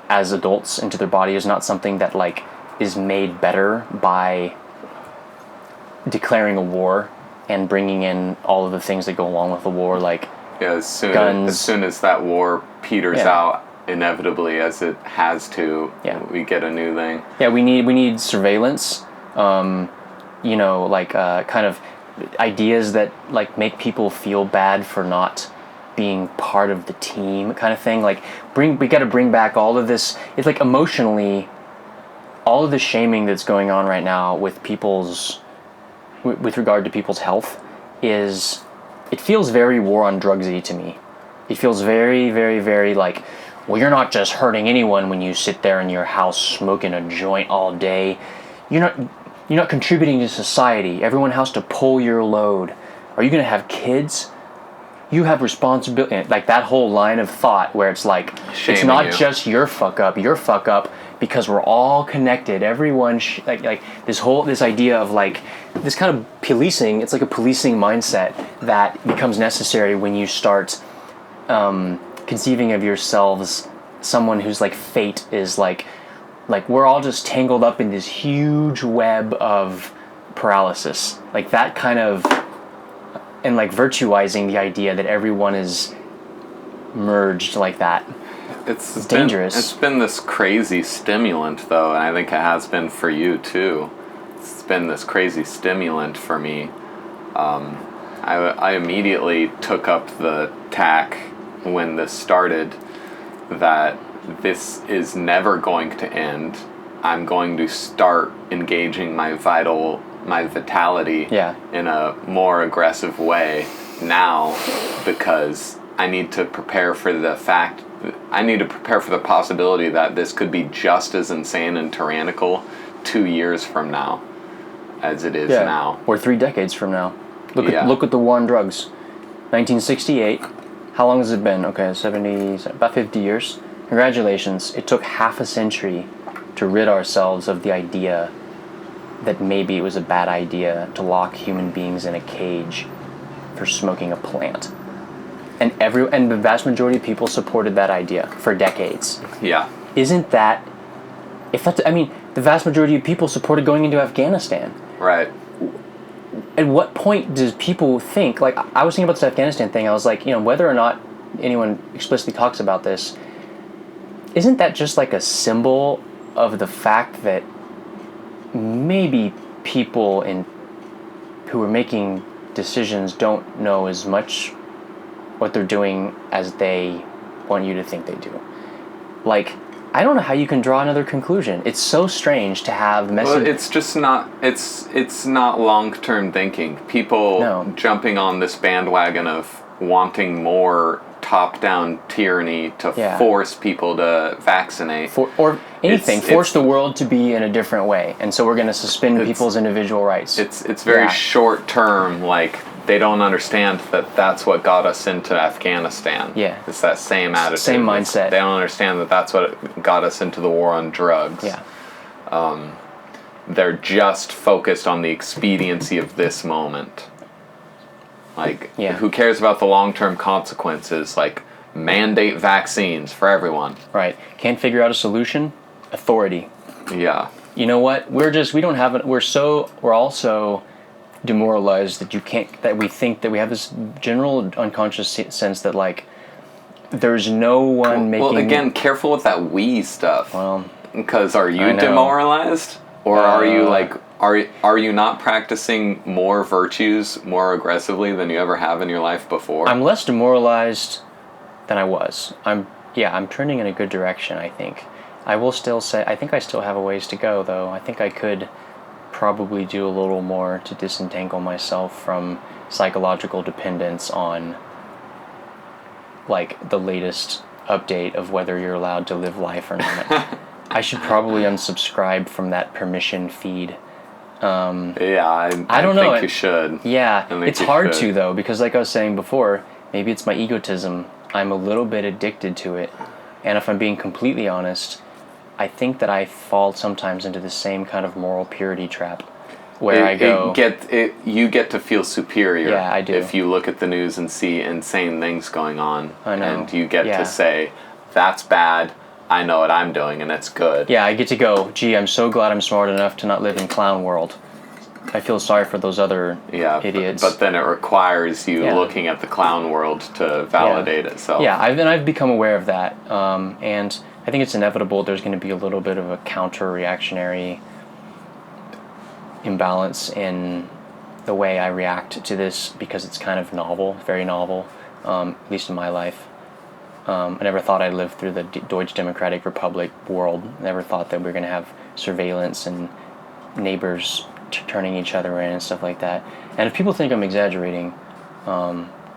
as adults into their body is not something that like is made better by declaring a war and bringing in all of the things that go along with the war, like Yeah, as guns. soon as that war peters Yeah. out, inevitably, as it has to, Yeah. we get a new thing. Yeah, we need surveillance. Kind of ideas that like make people feel bad for not being part of the team, kind of thing. Like we got to bring back all of this. It's like emotionally, all of the shaming that's going on right now with with regard to people's health it feels very war on drugsy to me. It feels very, very, very like, well, you're not just hurting anyone when you sit there in your house smoking a joint all day. You're not contributing to society. Everyone has to pull your load. Are you going to have kids? You have responsibility. Like that whole line of thought where it's like, Shaming it's not you. just your fuck up because we're all connected. Everyone, this idea of like, this kind of policing, it's like a policing mindset that becomes necessary when you start conceiving of yourselves someone whose like fate is like we're all just tangled up in this huge web of paralysis, like that kind of, and like virtualizing the idea that everyone is merged like that. It's dangerous. It's been this crazy stimulant, though, and I think it has been for you too. It's been this crazy stimulant for me. I immediately took up the tack when this started that this is never going to end. I'm going to start engaging my vitality in a more aggressive way now, because I need to prepare for the possibility that this could be just as insane and tyrannical 2 years from now as it is now. Or 3 decades from now. Look at the war on drugs. 1968. How long has it been? Okay, about 50 years. Congratulations. It took half a century to rid ourselves of the idea that maybe it was a bad idea to lock human beings in a cage for smoking a plant. And the vast majority of people supported that idea for decades. Yeah. Isn't that... the vast majority of people supported going into Afghanistan. Right. At what point does people think... Like, I was thinking about this Afghanistan thing. I was like, whether or not anyone explicitly talks about this, isn't that just like a symbol of the fact that maybe people who are making decisions don't know as much what they're doing as they want you to think they do? Like, I don't know how you can draw another conclusion. It's so strange to have message. Well, it's just not. It's not long-term thinking. People jumping on this bandwagon of wanting more top-down tyranny to force people to vaccinate. Or anything. Force the world to be in a different way. And so we're going to suspend people's individual rights. It's very short-term, like, they don't understand that that's what got us into Afghanistan. Yeah. It's that same attitude. Same mindset. They don't understand that that's what got us into the war on drugs. Yeah. They're just focused on the expediency of this moment. Like, who cares about the long-term consequences? Like, mandate vaccines for everyone. Right. Can't figure out a solution? Authority. Yeah. You know what? We're all so demoralized that we think that we have this general unconscious sense that, like, there's no one making... Well, again, careful with that we stuff. Well... Because are you demoralized? Or are you, like... Are you not practicing more virtues more aggressively than you ever have in your life before? I'm less demoralized than I was. I'm trending in a good direction, I think. I will still say, I think I still have a ways to go, though. I think I could probably do a little more to disentangle myself from psychological dependence on, like, the latest update of whether you're allowed to live life or not. I should probably unsubscribe from that permission feed. I don't know. think you should. Yeah, it's hard to, though, because like I was saying before, maybe it's my egotism. I'm a little bit addicted to it. And if I'm being completely honest, I think that I fall sometimes into the same kind of moral purity trap where you get to feel superior. Yeah, I do. If you look at the news and see insane things going on. I know. And you get to say, that's bad, I know what I'm doing, and it's good. Yeah, I get to go, gee, I'm so glad I'm smart enough to not live in clown world. I feel sorry for those other idiots. But then it requires you looking at the clown world to validate itself. Yeah, I've become aware of that, and I think it's inevitable. There's going to be a little bit of a counter-reactionary imbalance in the way I react to this because it's kind of novel, very novel, at least in my life. I never thought I'd live through the Deutsche Democratic Republic world. Never thought that we were going to have surveillance and neighbors turning each other in and stuff like that. And if people think I'm exaggerating,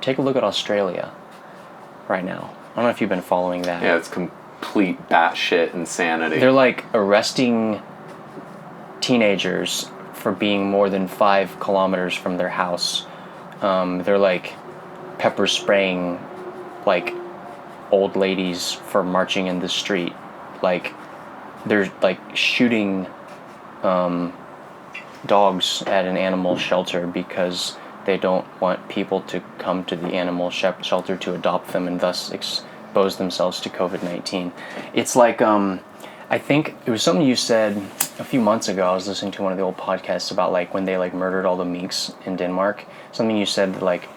take a look at Australia right now. I don't know if you've been following that. Yeah, it's complete batshit insanity. They're like arresting teenagers for being more than 5 kilometers from their house. They're like pepper spraying like old ladies for marching in the street. Like they're like shooting dogs at an animal shelter because they don't want people to come to the animal shelter to adopt them and thus expose themselves to COVID-19. It's like I think it was something you said a few months ago. I was listening to one of the old podcasts about like when they like murdered all the minks in Denmark. Something you said that like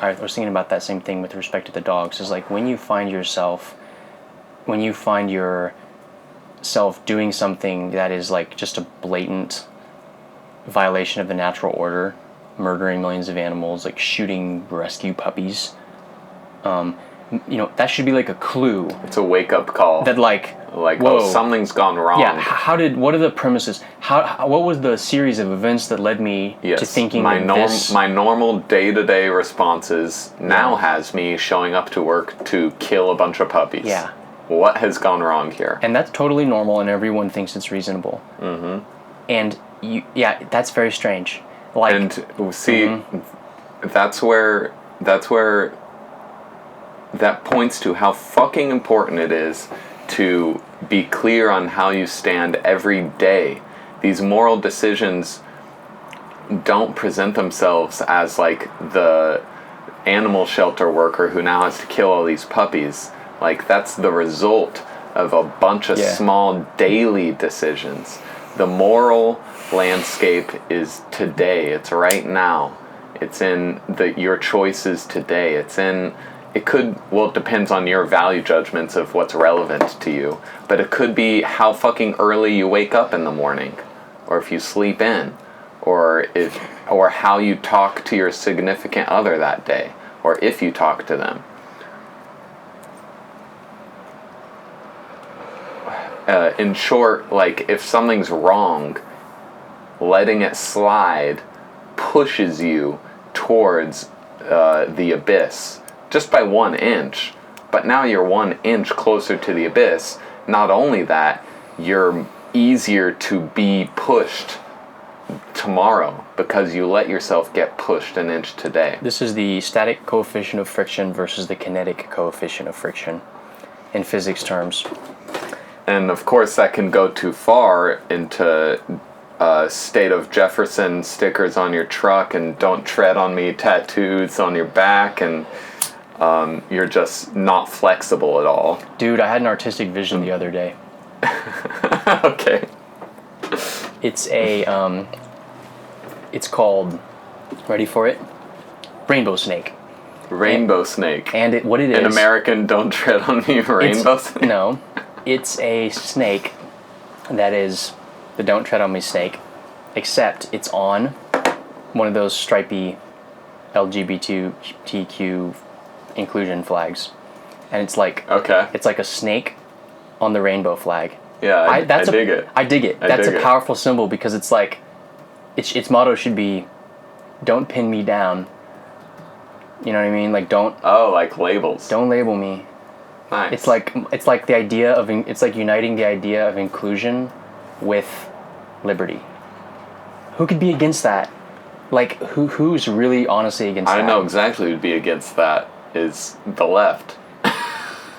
I was thinking about that same thing with respect to the dogs. Is like when you find yourself doing something that is like just a blatant violation of the natural order, murdering millions of animals, like shooting rescue puppies. That should be like a clue. It's a wake-up call. That like whoa, something's gone wrong. Yeah. What are the premises? What was the series of events that led me to thinking this? My normal day-to-day responses now has me showing up to work to kill a bunch of puppies. Yeah. What has gone wrong here? And that's totally normal, and everyone thinks it's reasonable. Mm-hmm. And that's very strange. Like, and see, that's where that points to how fucking important it is to be clear on how you stand every day. These moral decisions don't present themselves as like the animal shelter worker who now has to kill all these puppies. Like that's the result of a bunch of small daily decisions. The moral landscape is today. It's right now. It's in your choices today. It depends on your value judgments of what's relevant to you, but it could be how fucking early you wake up in the morning, or if you sleep in, or how you talk to your significant other that day, or if you talk to them. In short, like if something's wrong, letting it slide pushes you towards the abyss. Just by 1 inch, but now you're 1 inch closer to the abyss. Not only that, you're easier to be pushed tomorrow because you let yourself get pushed an inch today. This is the static coefficient of friction versus the kinetic coefficient of friction in physics terms. And of course that can go too far into State of Jefferson stickers on your truck and don't tread on me tattoos on your back, and you're just not flexible at all. Dude, I had an artistic vision the other day. Okay. It's it's called, ready for it? Rainbow snake. Rainbow snake. And what it is... An American don't tread on me rainbow snake? No. It's a snake that is the don't tread on me snake, except it's on one of those stripy LGBTQ inclusion flags, and it's like a snake on the rainbow flag. Yeah, I dig it. I dig it. That's a powerful symbol because it's like its motto should be, "Don't pin me down." You know what I mean? Like don't. Oh, like labels. Don't label me. Nice. It's like the idea of it's like uniting the idea of inclusion with liberty. Who could be against that? Like who's really honestly against that? I know exactly who'd be against that. Is the left.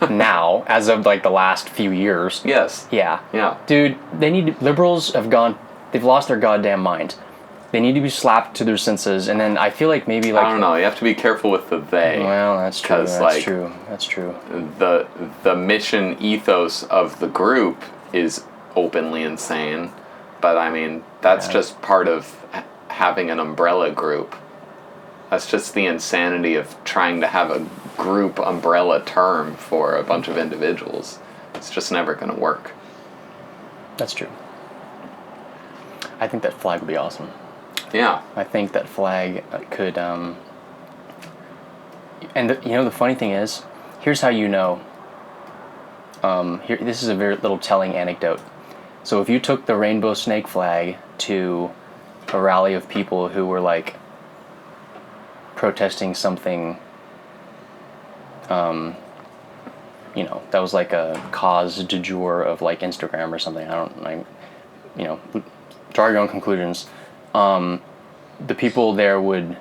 Now, as of like the last few years. Yes. Yeah. Yeah. Dude, liberals they've lost their goddamn mind. They need to be slapped to their senses, and then I feel like maybe like... I don't know, you have to be careful with the they. Well, that's true, that's true. The mission ethos of the group is openly insane, but I mean, that's just part of having an umbrella group. That's just the insanity of trying to have a group umbrella term for a bunch of individuals. It's just never going to work. That's true. I think that flag would be awesome. Yeah. I think that flag could, and the funny thing is, here's how you know. This is a very little telling anecdote. So if you took the rainbow snake flag to a rally of people who were like protesting something, that was like a cause du jour of like Instagram or something. Draw your own conclusions. The people there would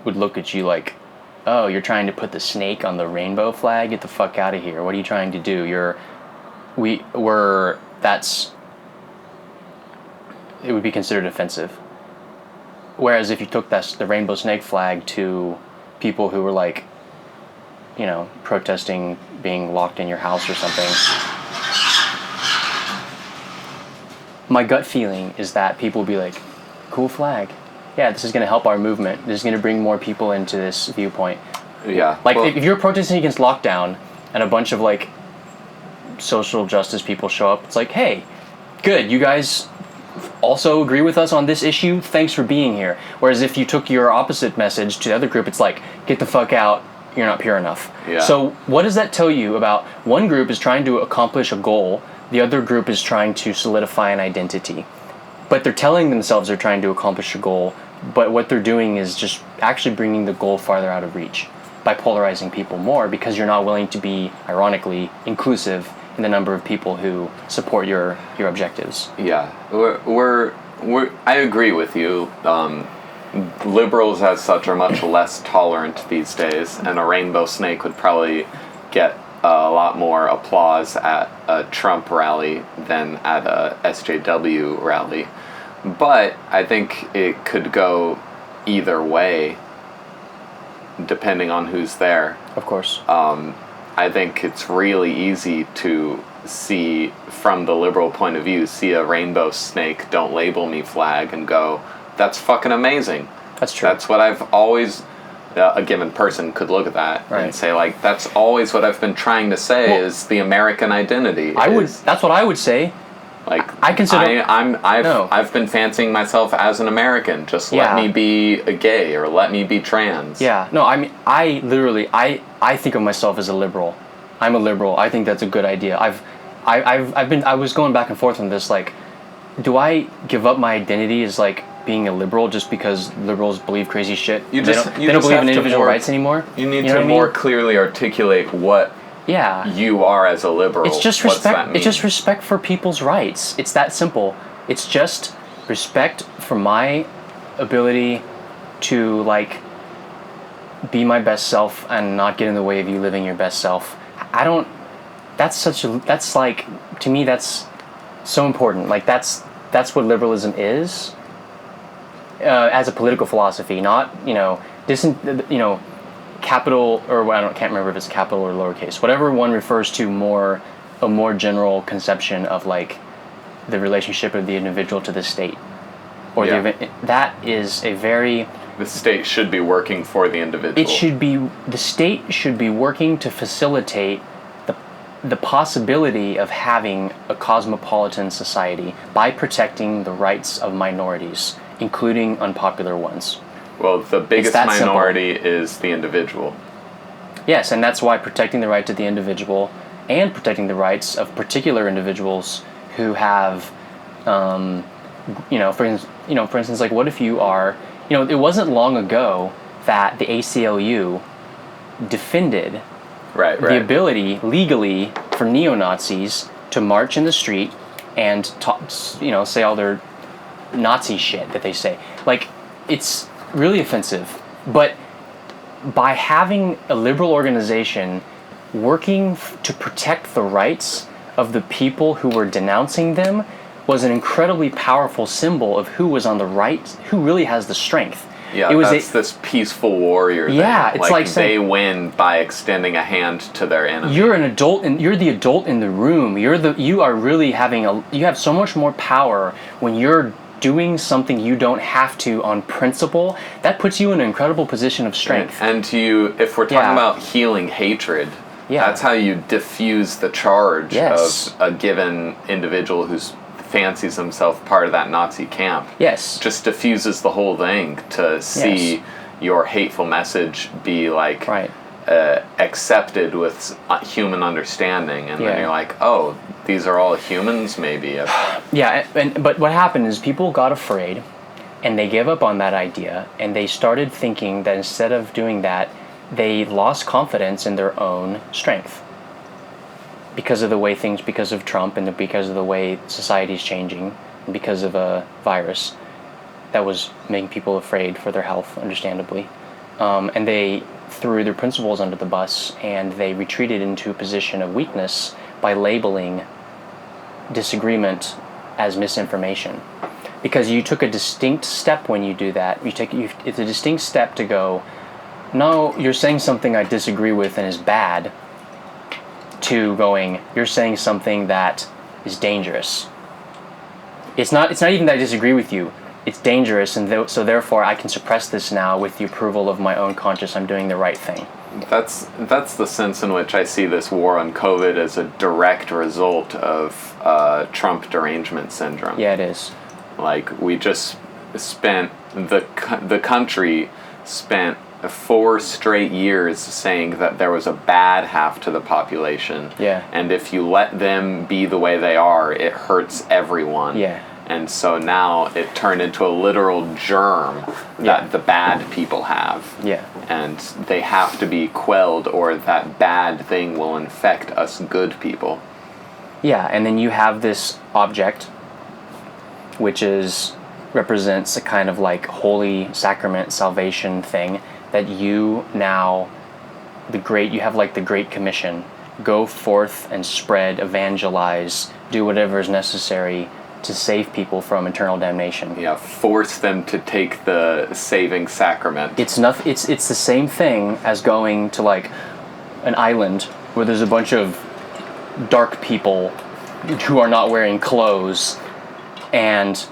look at you like, oh, you're trying to put the snake on the rainbow flag? Get the fuck out of here. What are you trying to do? It would be considered offensive. Whereas if you took the rainbow snake flag to people who were like, protesting being locked in your house or something, my gut feeling is that people would be like, cool flag. Yeah, this is going to help our movement. This is going to bring more people into this viewpoint. Yeah. Like, if you're protesting against lockdown and a bunch of, like, social justice people show up, it's like, hey, good, you guys also agree with us on this issue? Thanks for being here. Whereas if you took your opposite message to the other group, it's like, get the fuck out, you're not pure enough. Yeah. So what does that tell you about one group is trying to accomplish a goal, the other group is trying to solidify an identity? But they're telling themselves they're trying to accomplish a goal, but what they're doing is just actually bringing the goal farther out of reach by polarizing people more, because you're not willing to be, ironically, inclusive in the number of people who support your objectives. Yeah, I agree with you. Liberals as such are much less tolerant these days, and a rainbow snake would probably get a lot more applause at a Trump rally than at a SJW rally. But I think it could go either way, depending on who's there. Of course. I think it's really easy to see, from the liberal point of view, see a rainbow snake, don't label me flag, and go, that's fucking amazing. That's true. That's what I've always... a given person could look at that and say, like, that's always what I've been trying to say, is the American identity. That's what I would say. Like, I consider... I've been fancying myself as an American. Just let me be a gay, or let me be trans. Yeah. No, I mean, I literally think of myself as a liberal. I'm a liberal. I think that's a good idea. I was going back and forth on this, like, do I give up my identity as, like, being a liberal just because liberals believe crazy shit? They don't believe in individual rights anymore? You need to more clearly articulate what you are as a liberal. It's just respect. It's just respect for people's rights. It's that simple. It's just respect for my ability to, like, be my best self and not get in the way of you living your best self. That's like, to me, that's so important. Like, that's what liberalism is, as a political philosophy, not, capital, or can't remember if it's capital or lowercase, whatever one refers to a more general conception of, like, the relationship of the individual to the state, or the event. That is a very... The state should be working for the individual. The state should be working to facilitate the possibility of having a cosmopolitan society by protecting the rights of minorities, including unpopular ones. Well, the biggest minority is the individual. Yes, and that's why protecting the rights of the individual and protecting the rights of particular individuals who have, for instance, like, what if you are, it wasn't long ago that the ACLU defended the ability legally for neo-Nazis to march in the street and say all their Nazi shit that they say. Like, it's really offensive. But by having a liberal organization working to protect the rights of the people who were denouncing them was an incredibly powerful symbol of who was on the right, who really has the strength. Yeah, that's this peaceful warrior thing. Yeah, it's like they win by extending a hand to their enemy. You're an adult, and you're the adult in the room. You are really you have so much more power when you're doing something you don't have to on principle, that puts you in an incredible position of strength. And if we're talking about healing hatred, that's how you diffuse the charge of a given individual who's fancies himself part of that Nazi camp. Yes. Just diffuses the whole thing to see your hateful message be like accepted with human understanding, and then you're like, oh, these are all humans, maybe. But what happened is people got afraid, and they gave up on that idea, and they started thinking that instead of doing that, they lost confidence in their own strength because of Trump, and because of the way society's changing, and because of a virus that was making people afraid for their health, understandably. And they threw their principles under the bus, and they retreated into a position of weakness by labeling disagreement as misinformation. Because you took a distinct step when you do that. It's a distinct step to go, no, you're saying something I disagree with and is bad, to going, you're saying something that is dangerous. It's not even that I disagree with you. It's dangerous, and so therefore I can suppress this now with the approval of my own conscience. I'm doing the right thing. That's the sense in which I see this war on COVID as a direct result of Trump derangement syndrome. Yeah, it is. Like, we just spent, the country spent 4 straight years saying that there was a bad half to the population. Yeah. And if you let them be the way they are, it hurts everyone. Yeah. And so now it turned into a literal germ that the bad people have. Yeah. And they have to be quelled, or that bad thing will infect us good people. Yeah, and then you have this object, which represents a kind of like holy sacrament salvation thing, that you now, you have like the Great Commission. Go forth and spread, evangelize, do whatever is necessary to save people from eternal damnation. Yeah, force them to take the saving sacrament. It's the same thing as going to like an island where there's a bunch of dark people who are not wearing clothes, and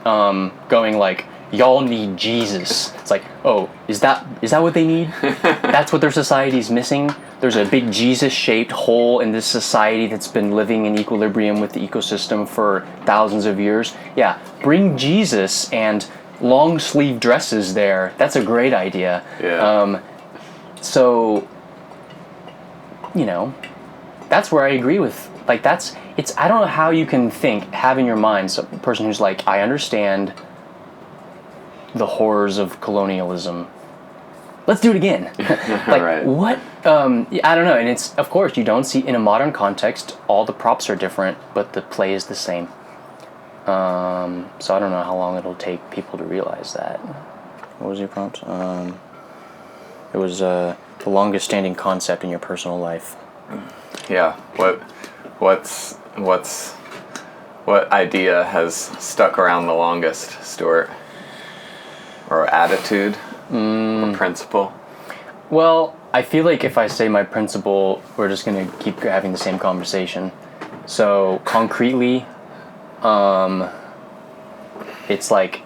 going like, y'all need Jesus. It's like, oh, is that what they need? That's what their society's missing? There's a big Jesus-shaped hole in this society that's been living in equilibrium with the ecosystem for thousands of years. Yeah, bring Jesus and long-sleeve dresses there. That's a great idea. Yeah. So, that's where I agree with, like, I don't know how you can have in your mind a person who's like, I understand the horrors of colonialism. Let's do it again. Like, right. What? I don't know. And it's, of course, you don't see, in a modern context, all the props are different, but the play is the same. So I don't know how long it'll take people to realize that. What was your prompt? It was the longest standing concept in your personal life. Yeah. What idea has stuck around the longest, Stuart? Or attitude? Or principle? Well, I feel like if I say my principle, we're just going to keep having the same conversation. So, concretely, it's like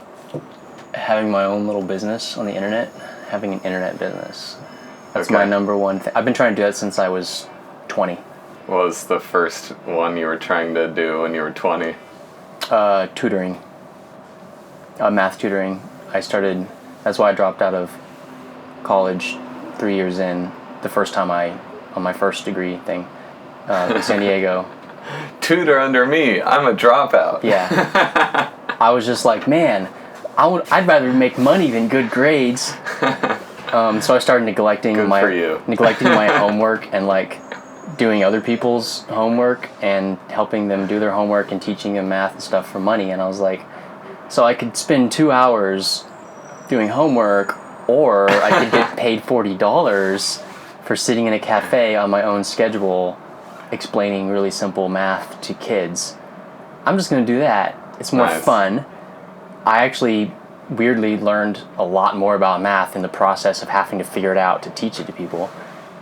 having my own little business on the internet, having an internet business. That's my number one thing. I've been trying to do that since I was 20. What was the first one you were trying to do when you were 20? Tutoring. Math tutoring. That's why I dropped out of college 3 years in, the first time on my first degree thing, in San Diego. Tutor under me, I'm a dropout. Yeah. I was just like, man, I'd rather make money than good grades. So I started neglecting my homework, and like doing other people's homework and helping them do their homework and teaching them math and stuff for money. And I was like, so I could spend 2 hours doing homework, or I could get paid $40 for sitting in a cafe on my own schedule explaining really simple math to kids. I'm just going to do that. It's more fun. I actually weirdly learned a lot more about math in the process of having to figure it out to teach it to people.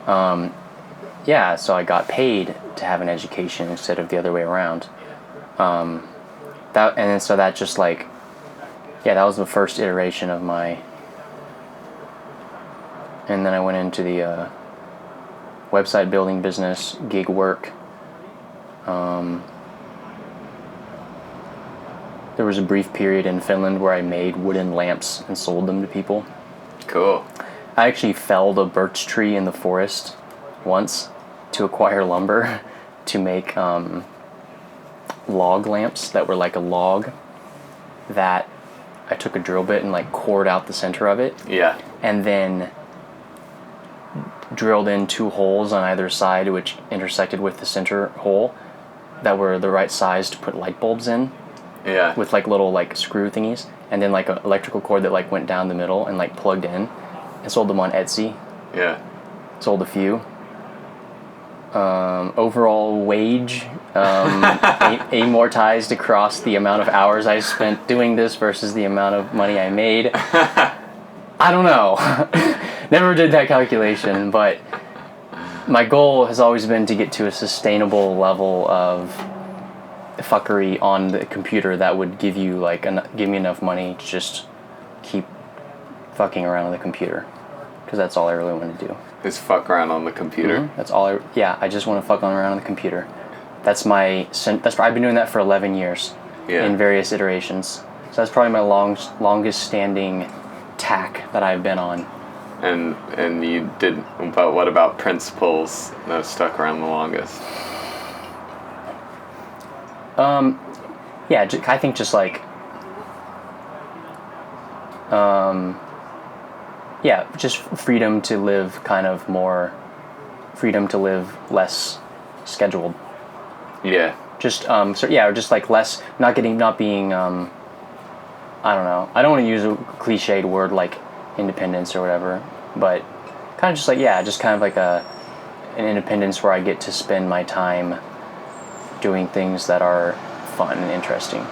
So I got paid to have an education instead of the other way around. So that just like Yeah, that was the first iteration of my... And then I went into the website building business, gig work. There was a brief period in Finland where I made wooden lamps and sold them to people. Cool. I actually felled a birch tree in the forest once to acquire lumber to make log lamps that were like a log that I took a drill bit and like cored out the center of it. Yeah. And then drilled in 2 holes on either side which intersected with the center hole that were the right size to put light bulbs in. Yeah. With like little like screw thingies, and then like an electrical cord that like went down the middle and like plugged in, and sold them on Etsy. Yeah. Sold a few. Overall wage amortized across the amount of hours I spent doing this versus the amount of money I made. I don't know. Never did that calculation, but my goal has always been to get to a sustainable level of fuckery on the computer that would give you like give me enough money to just keep fucking around on the computer, because that's all I really want to do. Is fuck around on the computer. Mm-hmm. That's all. I just want to fuck around on the computer. That's I've been doing that for 11 years. Yeah. In various iterations. So that's probably my longest standing tack that I've been on. And you did, but what about principles that stuck around the longest? Yeah, I think just like, just freedom to live less scheduled. Yeah. Just, just like less, not being, I don't know. I don't want to use a cliched word like independence or whatever, but kind of just like, just kind of like an independence where I get to spend my time doing things that are fun and interesting.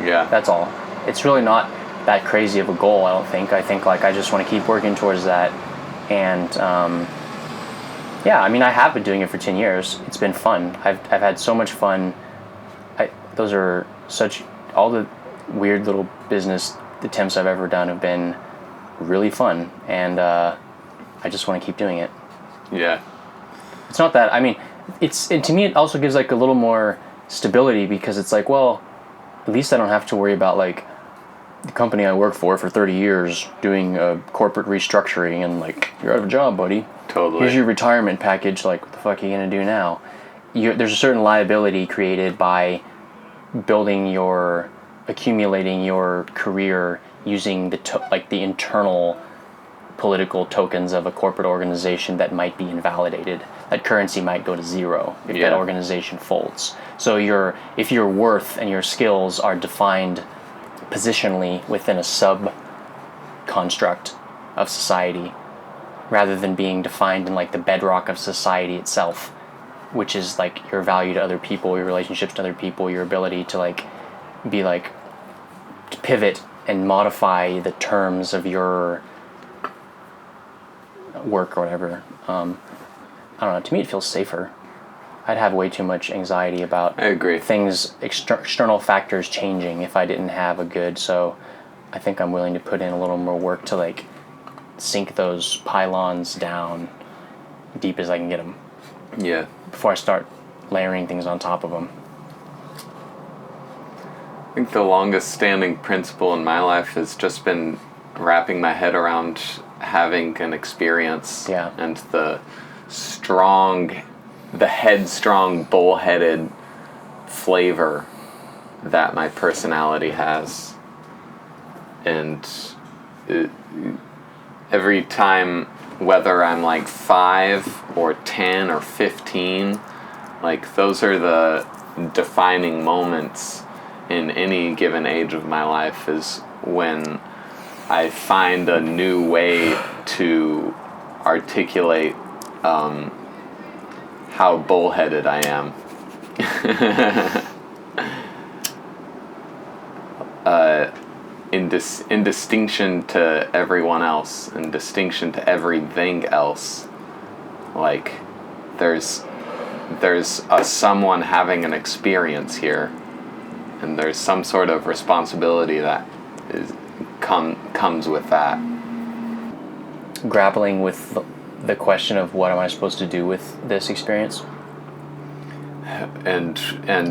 Yeah. That's all. It's really not that crazy of a goal, I don't think. I think like I just want to keep working towards that. And I mean, I have been doing it for 10 years. It's been fun. I've had so much fun. Those are all the weird little business attempts I've ever done have been really fun, and I just want to keep doing it. Yeah. It's not that, I mean, to me it also gives like a little more stability, because it's like, well, at least I don't have to worry about like the company I work for 30 years doing a corporate restructuring and like, you're out of a job, buddy. Totally. Here's your retirement package. Like, what the fuck are you gonna do now? There's a certain liability created by accumulating your career using the internal political tokens of a corporate organization that might be invalidated. That currency might go to zero if that organization folds. So if your worth and your skills are defined positionally within a sub-construct of society, rather than being defined in like the bedrock of society itself, which is like your value to other people, your relationships to other people, your ability to like be like to pivot and modify the terms of your work or whatever. I don't know, to me it feels safer. I'd have way too much anxiety about I agree. things, external factors changing if I didn't have a good, so I think I'm willing to put in a little more work to like sink those pylons down deep as I can get them. Yeah. Before I start layering things on top of them. I think the longest standing principle in my life has just been wrapping my head around having an experience. Yeah. And the headstrong, bullheaded flavor that my personality has. And every time, whether I'm like 5 or 10 or 15, like those are the defining moments in any given age of my life, is when I find a new way to articulate how bullheaded I am. In distinction to everyone else, in distinction to everything else. Like, there's someone having an experience here, and there's some sort of responsibility that comes with that. Grappling with the question of what am I supposed to do with this experience? And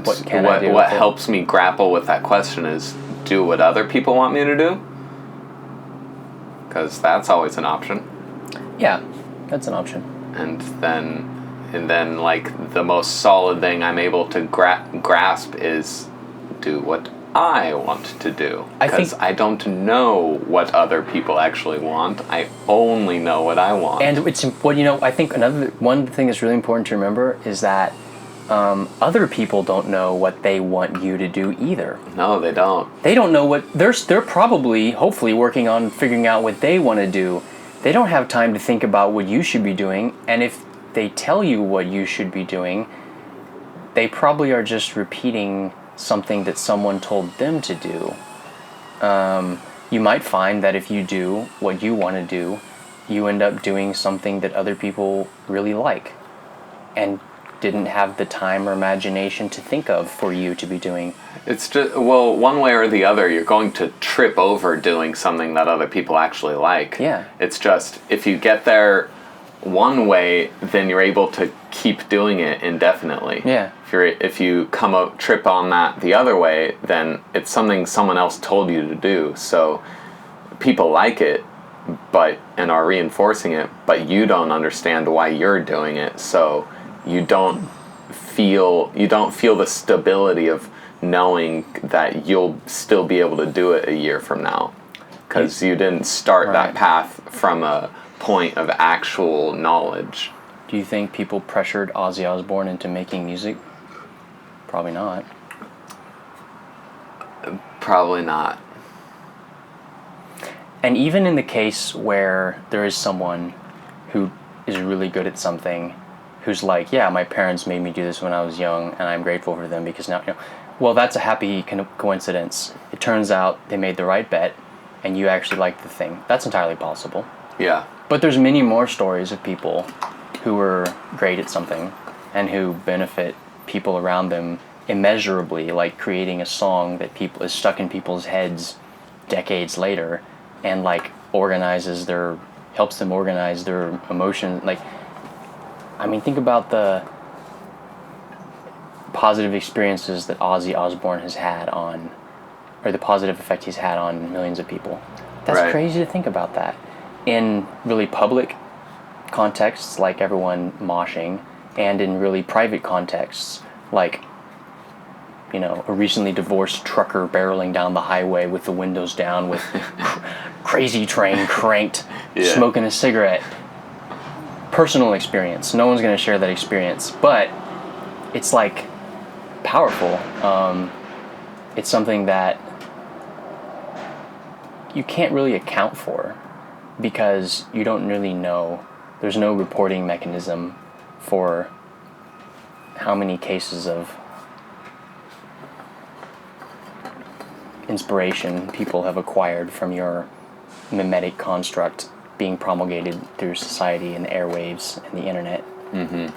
what what helps me grapple with that question is do what other people want me to do, because that's always an option. Yeah, that's an option. And then like the most solid thing I'm able to grasp is do what I want to do, because I don't know what other people actually want. I only know what I want. And it's I think one thing that's really important to remember is that other people don't know what they want you to do either. No, they don't. They don't know what they're probably, hopefully, working on figuring out what they want to do. They don't have time to think about what you should be doing, and if they tell you what you should be doing, they probably are just repeating something that someone told them to do. You might find that if you do what you want to do, you end up doing something that other people really like and didn't have the time or imagination to think of for you to be doing. It's just, well, one way or the other, you're going to trip over doing something that other people actually like. Yeah. It's just, if you get there one way, then you're able to keep doing it indefinitely. Yeah. If you trip on that the other way, then it's something someone else told you to do. So people like it, and are reinforcing it, but you don't understand why you're doing it. So you don't feel the stability of knowing that you'll still be able to do it a year from now, because you didn't start that path from a point of actual knowledge. Do you think people pressured Ozzy Osbourne into making music? Probably not. Probably not. And even in the case where there is someone who is really good at something, who's like, yeah, my parents made me do this when I was young, and I'm grateful for them because now, well, that's a happy kind of coincidence. It turns out they made the right bet, and you actually like the thing. That's entirely possible. Yeah. But there's many more stories of people who are great at something and who benefit people around them immeasurably, like creating a song that is stuck in people's heads decades later, and like helps them organize their emotion. Like, I mean, think about the positive experiences that Ozzy Osbourne has had or the positive effect he's had on millions of people. That's crazy to think about that. In really public contexts, like everyone moshing, and in really private contexts, like, a recently divorced trucker barreling down the highway with the windows down with crazy train cranked, smoking a cigarette. Personal experience. No one's going to share that experience, but it's like powerful. It's something that you can't really account for because you don't really know. There's no reporting mechanism for how many cases of inspiration people have acquired from your mimetic construct being promulgated through society and the airwaves and the internet. Mm-hmm.